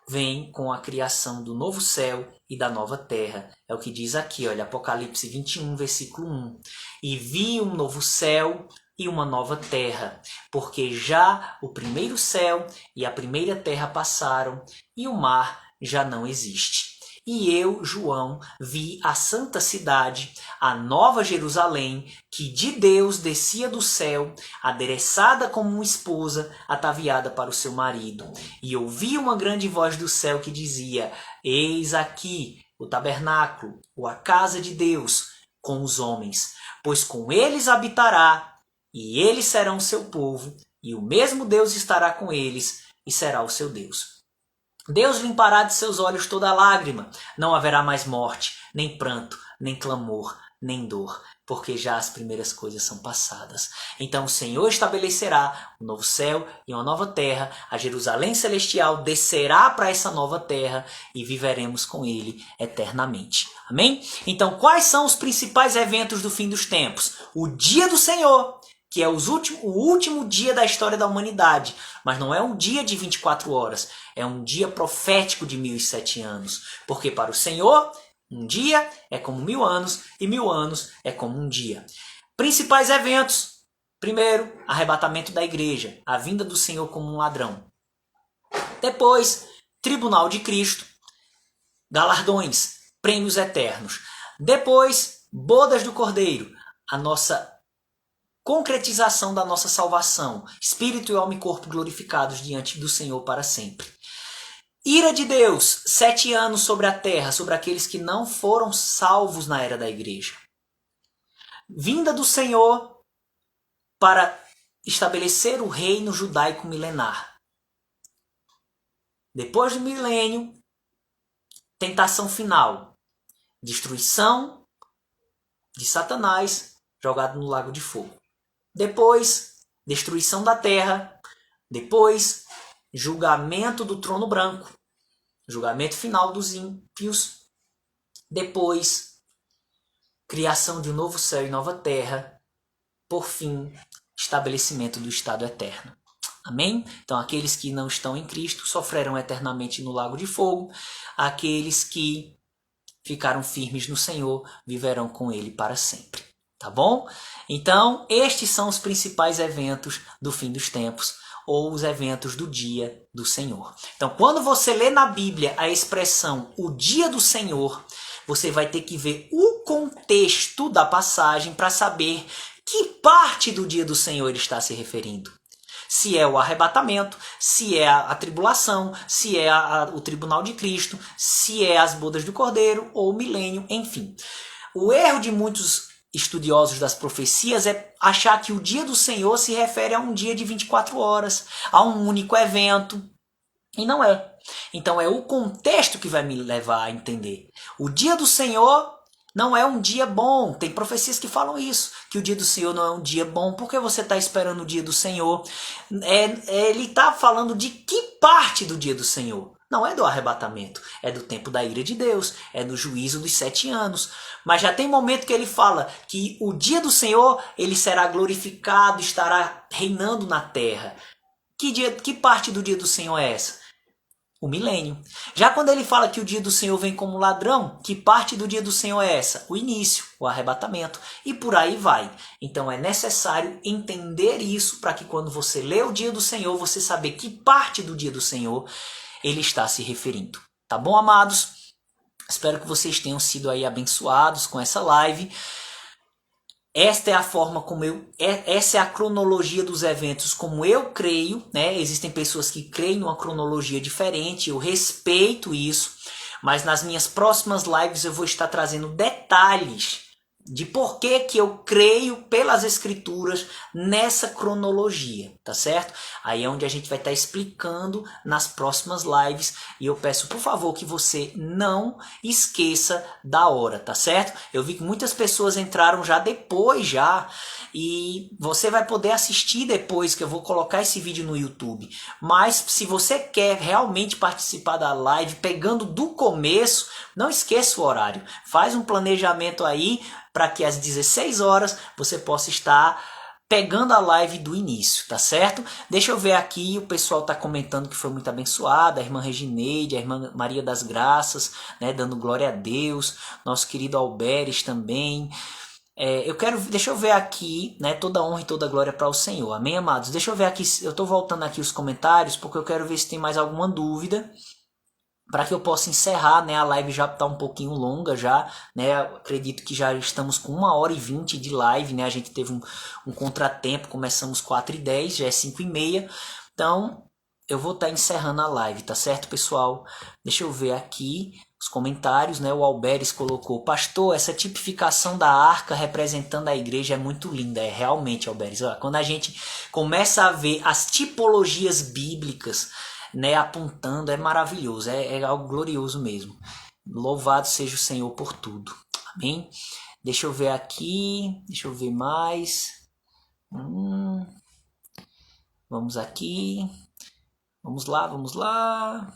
vem com a criação do novo céu e da nova terra. É o que diz aqui, olha, Apocalipse 21, versículo 1. E vi um novo céu e uma nova terra, porque já o primeiro céu e a primeira terra passaram, e o mar já não existe. E eu, João, vi a santa cidade, a nova Jerusalém, que de Deus descia do céu, adereçada como uma esposa, ataviada para o seu marido. E ouvi uma grande voz do céu que dizia: Eis aqui o tabernáculo, ou a casa de Deus, com os homens, pois com eles habitará, e eles serão seu povo, e o mesmo Deus estará com eles, e será o seu Deus. Deus limpará de seus olhos toda lágrima, não haverá mais morte, nem pranto, nem clamor, nem dor, porque já as primeiras coisas são passadas. Então o Senhor estabelecerá um novo céu e uma nova terra, a Jerusalém celestial descerá para essa nova terra e viveremos com ele eternamente. Amém? Então quais são os principais eventos do fim dos tempos? O dia do Senhor, que é o último dia da história da humanidade, mas não é um dia de 24 horas, é um dia profético de 1007 anos, porque para o Senhor, um dia é como 1000 anos, e 1000 anos é como um dia. Principais eventos: primeiro, arrebatamento da igreja, a vinda do Senhor como um ladrão. Depois, tribunal de Cristo, galardões, prêmios eternos. Depois, bodas do Cordeiro, a nossa concretização da nossa salvação, espírito e alma e corpo glorificados diante do Senhor para sempre. Ira de Deus, 7 anos sobre a terra, sobre aqueles que não foram salvos na era da igreja. Vinda do Senhor para estabelecer o reino judaico milenar. Depois do milênio, tentação final, destruição de Satanás jogado no lago de fogo. Depois, destruição da terra. Depois, julgamento do trono branco. Julgamento final dos ímpios. Depois, criação de um novo céu e nova terra. Por fim, estabelecimento do estado eterno. Amém? Então, aqueles que não estão em Cristo sofrerão eternamente no lago de fogo. Aqueles que ficaram firmes no Senhor viverão com Ele para sempre. Tá bom? Então, estes são os principais eventos do fim dos tempos, ou os eventos do dia do Senhor. Então, quando você lê na Bíblia a expressão o dia do Senhor, você vai ter que ver o contexto da passagem para saber que parte do dia do Senhor ele está se referindo. Se é o arrebatamento, se é a tribulação, se é o tribunal de Cristo, se é as bodas do Cordeiro ou o milênio, enfim. O erro de muitos estudiosos das profecias é achar que o dia do Senhor se refere a um dia de 24 horas, a um único evento. E não é. Então é o contexto que vai me levar a entender. O dia do Senhor não é um dia bom. Tem profecias que falam isso, que o dia do Senhor não é um dia bom. Por que você está esperando o dia do Senhor? Ele está falando de que parte do dia do Senhor? Não é do arrebatamento, é do tempo da ira de Deus, é do juízo dos 7 anos. Mas já tem momento que ele fala que o dia do Senhor ele será glorificado, estará reinando na terra. Que parte do dia do Senhor é essa? O milênio. Já quando ele fala que o dia do Senhor vem como ladrão, que parte do dia do Senhor é essa? O início, o arrebatamento. E por aí vai. Então é necessário entender isso para que quando você lê o dia do Senhor, você saber que parte do dia do Senhor ele está se referindo. Tá bom, amados? Espero que vocês tenham sido aí abençoados com essa live. Esta é a forma como essa é a cronologia dos eventos como eu creio, né? Existem pessoas que creem numa cronologia diferente, eu respeito isso, mas nas minhas próximas lives eu vou estar trazendo detalhes de por que eu creio pelas escrituras nessa cronologia, tá certo? Aí é onde a gente vai estar explicando nas próximas lives, e eu peço por favor que você não esqueça da hora, tá certo? Eu vi que muitas pessoas entraram já depois e você vai poder assistir depois, que eu vou colocar esse vídeo no YouTube. Mas se você quer realmente participar da live pegando do começo, não esqueça o horário. Faz um planejamento aí para que às 16 horas você possa estar pegando a live do início, tá certo? Deixa eu ver aqui, o pessoal tá comentando que foi muito abençoada, a irmã Regineide, a irmã Maria das Graças, né, dando glória a Deus, nosso querido Alberes também. Deixa eu ver aqui, né, toda honra e toda glória para o Senhor, amém, amados? Deixa eu ver aqui, eu tô voltando aqui os comentários, porque eu quero ver se tem mais alguma dúvida, para que eu possa encerrar, né? A live já está um pouquinho longa já, né? Acredito que já estamos com 1h20 de live, né? A gente teve um contratempo, começamos 4h10, já é 5h30. Então, eu vou estar encerrando a live, tá certo, pessoal? Deixa eu ver aqui os comentários, né? O Alberes colocou: pastor, essa tipificação da arca representando a igreja é muito linda. É realmente, Alberes. Olha, quando a gente começa a ver as tipologias bíblicas, né, apontando, é maravilhoso, é algo glorioso mesmo. Louvado seja o Senhor por tudo. Amém? Deixa eu ver aqui, deixa eu ver mais. Vamos aqui. Vamos lá.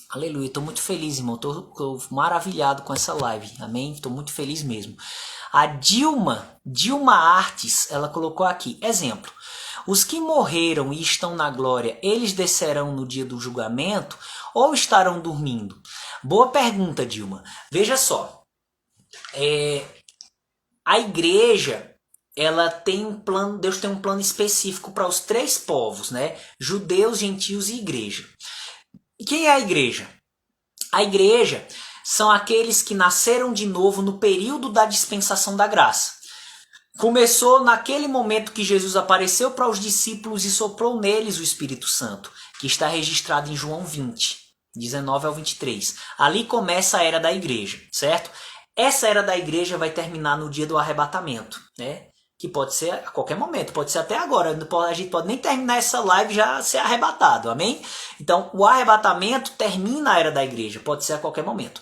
Aleluia, estou muito feliz, irmão. Estou maravilhado com essa live. Amém? Estou muito feliz mesmo. A Dilma Artes, ela colocou aqui, exemplo: os que morreram e estão na glória, eles descerão no dia do julgamento ou estarão dormindo? Boa pergunta, Dilma. Veja só, a igreja, ela tem um plano, Deus tem um plano específico para os 3 povos, né? Judeus, gentios e igreja. E quem é a igreja? A igreja são aqueles que nasceram de novo no período da dispensação da graça. Começou naquele momento que Jesus apareceu para os discípulos e soprou neles o Espírito Santo, que está registrado em João 20, 19 ao 23. Ali começa a era da igreja, certo? Essa era da igreja vai terminar no dia do arrebatamento, né? Que pode ser a qualquer momento, pode ser até agora. A gente pode nem terminar essa live já ser arrebatado, amém? Então, o arrebatamento termina a era da igreja, pode ser a qualquer momento.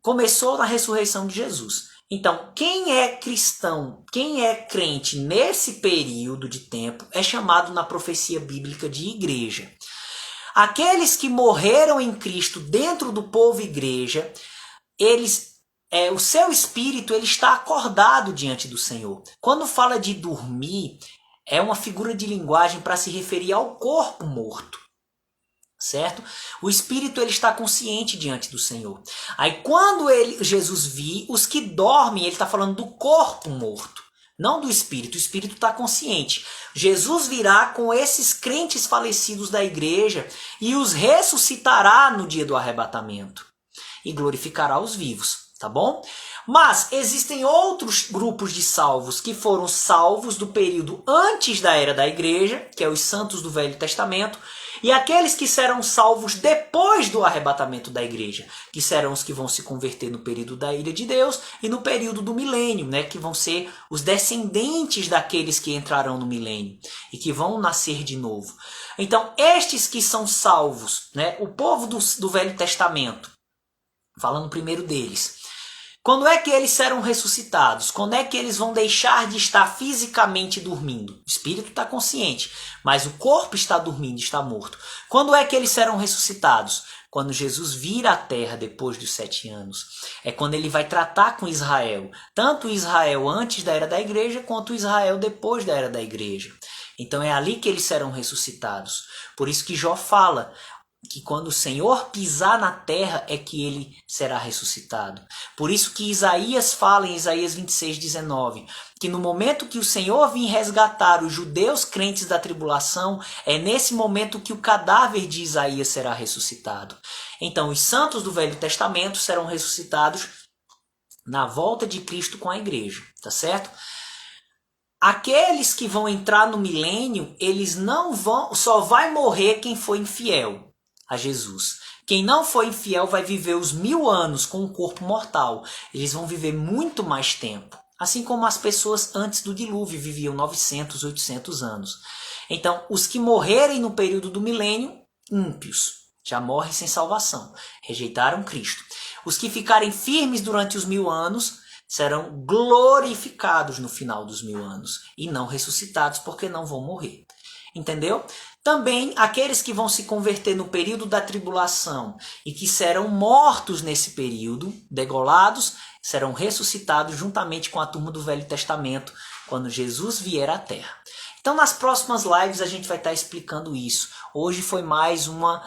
Começou na ressurreição de Jesus. Então, quem é cristão, quem é crente nesse período de tempo é chamado na profecia bíblica de igreja. Aqueles que morreram em Cristo dentro do povo igreja, o seu espírito ele está acordado diante do Senhor. Quando fala de dormir, é uma figura de linguagem para se referir ao corpo morto. Certo? O espírito ele está consciente diante do Senhor. Aí quando Jesus vir, os que dormem, ele está falando do corpo morto, não do espírito. O espírito está consciente. Jesus virá com esses crentes falecidos da igreja e os ressuscitará no dia do arrebatamento e glorificará os vivos, tá bom? Mas existem outros grupos de salvos que foram salvos do período antes da era da igreja, que é os santos do Velho Testamento, e aqueles que serão salvos depois do arrebatamento da igreja, que serão os que vão se converter no período da ira de Deus e no período do milênio, né, que vão ser os descendentes daqueles que entrarão no milênio e que vão nascer de novo. Então, estes que são salvos, né, o povo do Velho Testamento, falando primeiro deles, quando é que eles serão ressuscitados? Quando é que eles vão deixar de estar fisicamente dormindo? O espírito está consciente, mas o corpo está dormindo, está morto. Quando é que eles serão ressuscitados? Quando Jesus vir à terra depois dos 7 anos. É quando ele vai tratar com Israel. Tanto Israel antes da era da igreja, quanto Israel depois da era da igreja. Então é ali que eles serão ressuscitados. Por isso que Jó fala que quando o Senhor pisar na terra é que ele será ressuscitado. Por isso que Isaías fala em Isaías 26:19, que no momento que o Senhor vir resgatar os judeus crentes da tribulação, é nesse momento que o cadáver de Isaías será ressuscitado. Então os santos do Velho Testamento serão ressuscitados na volta de Cristo com a igreja, tá certo? Aqueles que vão entrar no milênio, eles não vão, só vai morrer quem for infiel a Jesus. Quem não foi infiel vai viver os 1000 anos com um corpo mortal. Eles vão viver muito mais tempo. Assim como as pessoas antes do dilúvio viviam 900, 800 anos. Então, os que morrerem no período do milênio, ímpios, já morrem sem salvação. Rejeitaram Cristo. Os que ficarem firmes durante os 1000 anos serão glorificados no final dos 1000 anos. E não ressuscitados porque não vão morrer. Entendeu? Também aqueles que vão se converter no período da tribulação e que serão mortos nesse período, degolados, serão ressuscitados juntamente com a turma do Velho Testamento, quando Jesus vier à Terra. Então nas próximas lives a gente vai estar explicando isso. Hoje foi mais uma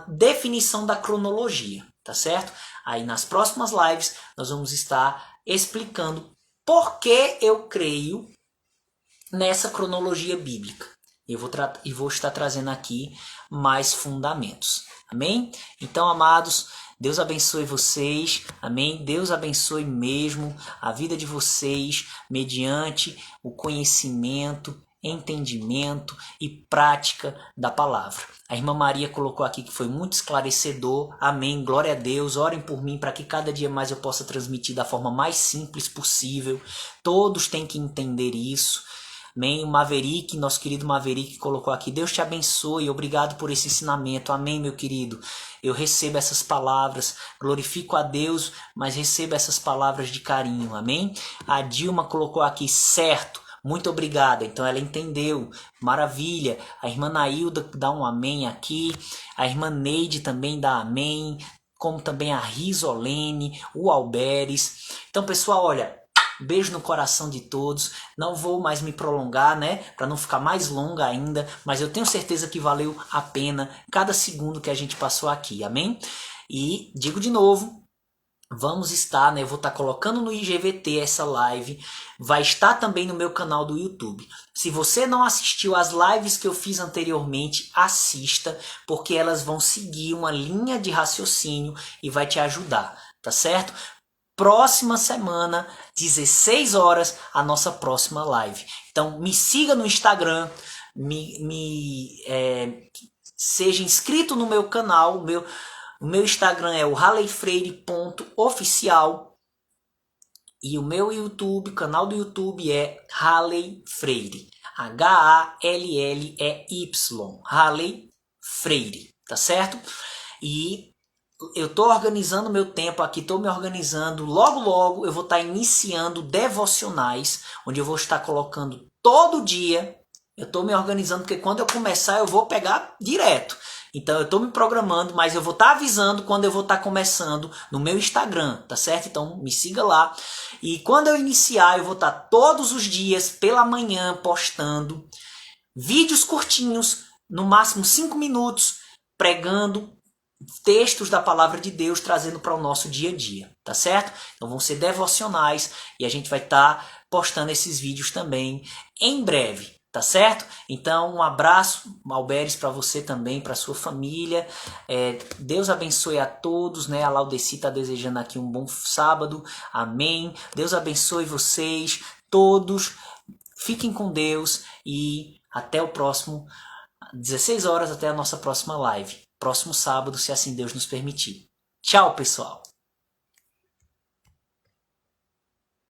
definição da cronologia, tá certo? Aí nas próximas lives nós vamos estar explicando por que eu creio nessa cronologia bíblica. E vou estar trazendo aqui mais fundamentos. Amém? Então, amados, Deus abençoe vocês. Amém? Deus abençoe mesmo a vida de vocês mediante o conhecimento, entendimento e prática da palavra. A irmã Maria colocou aqui que foi muito esclarecedor. Amém. Glória a Deus. Orem por mim para que cada dia mais eu possa transmitir da forma mais simples possível. Todos têm que entender isso. Amém. O Maverick, nosso querido Maverick, colocou aqui: Deus te abençoe, obrigado por esse ensinamento. Amém, meu querido. Eu recebo essas palavras, glorifico a Deus, mas recebo essas palavras de carinho. Amém. A Dilma colocou aqui: certo, muito obrigada. Então ela entendeu, maravilha. A irmã Nailda dá um amém aqui. A irmã Neide também dá amém, como também a Risolene, o Alberes. Então, pessoal, olha, beijo no coração de todos. Não vou mais me prolongar, né? Para não ficar mais longa ainda. Mas eu tenho certeza que valeu a pena cada segundo que a gente passou aqui. Amém? E digo de novo, vamos estar, né? Eu vou estar colocando no IGVT essa live. Vai estar também no meu canal do YouTube. Se você não assistiu às lives que eu fiz anteriormente, assista, porque elas vão seguir uma linha de raciocínio e vai te ajudar, tá certo? Próxima semana, 16 horas, a nossa próxima live. Então, me siga no Instagram, seja inscrito no meu canal. O meu Instagram é o halleyfreire.oficial e o meu YouTube, o canal do YouTube é Halley Freire. Halley, Halley Freire, tá certo? E eu estou organizando meu tempo aqui, estou me organizando. Logo, logo eu vou estar iniciando devocionais, onde eu vou estar colocando todo dia. Eu estou me organizando, porque quando eu começar eu vou pegar direto. Então eu estou me programando, mas eu vou estar avisando quando eu vou estar começando no meu Instagram, tá certo? Então me siga lá. E quando eu iniciar, eu vou estar todos os dias, pela manhã, postando vídeos curtinhos, no máximo 5 minutos, pregando textos da palavra de Deus, trazendo para o nosso dia a dia, tá certo? Então vão ser devocionais e a gente vai estar postando esses vídeos também em breve, tá certo? Então um abraço, Alberes, para você também, para sua família. Deus abençoe a todos, né? A Laudeci está desejando aqui um bom sábado, amém. Deus abençoe vocês todos, fiquem com Deus e até o próximo 16 horas, até a nossa próxima live. Próximo sábado, se assim Deus nos permitir. Tchau, pessoal!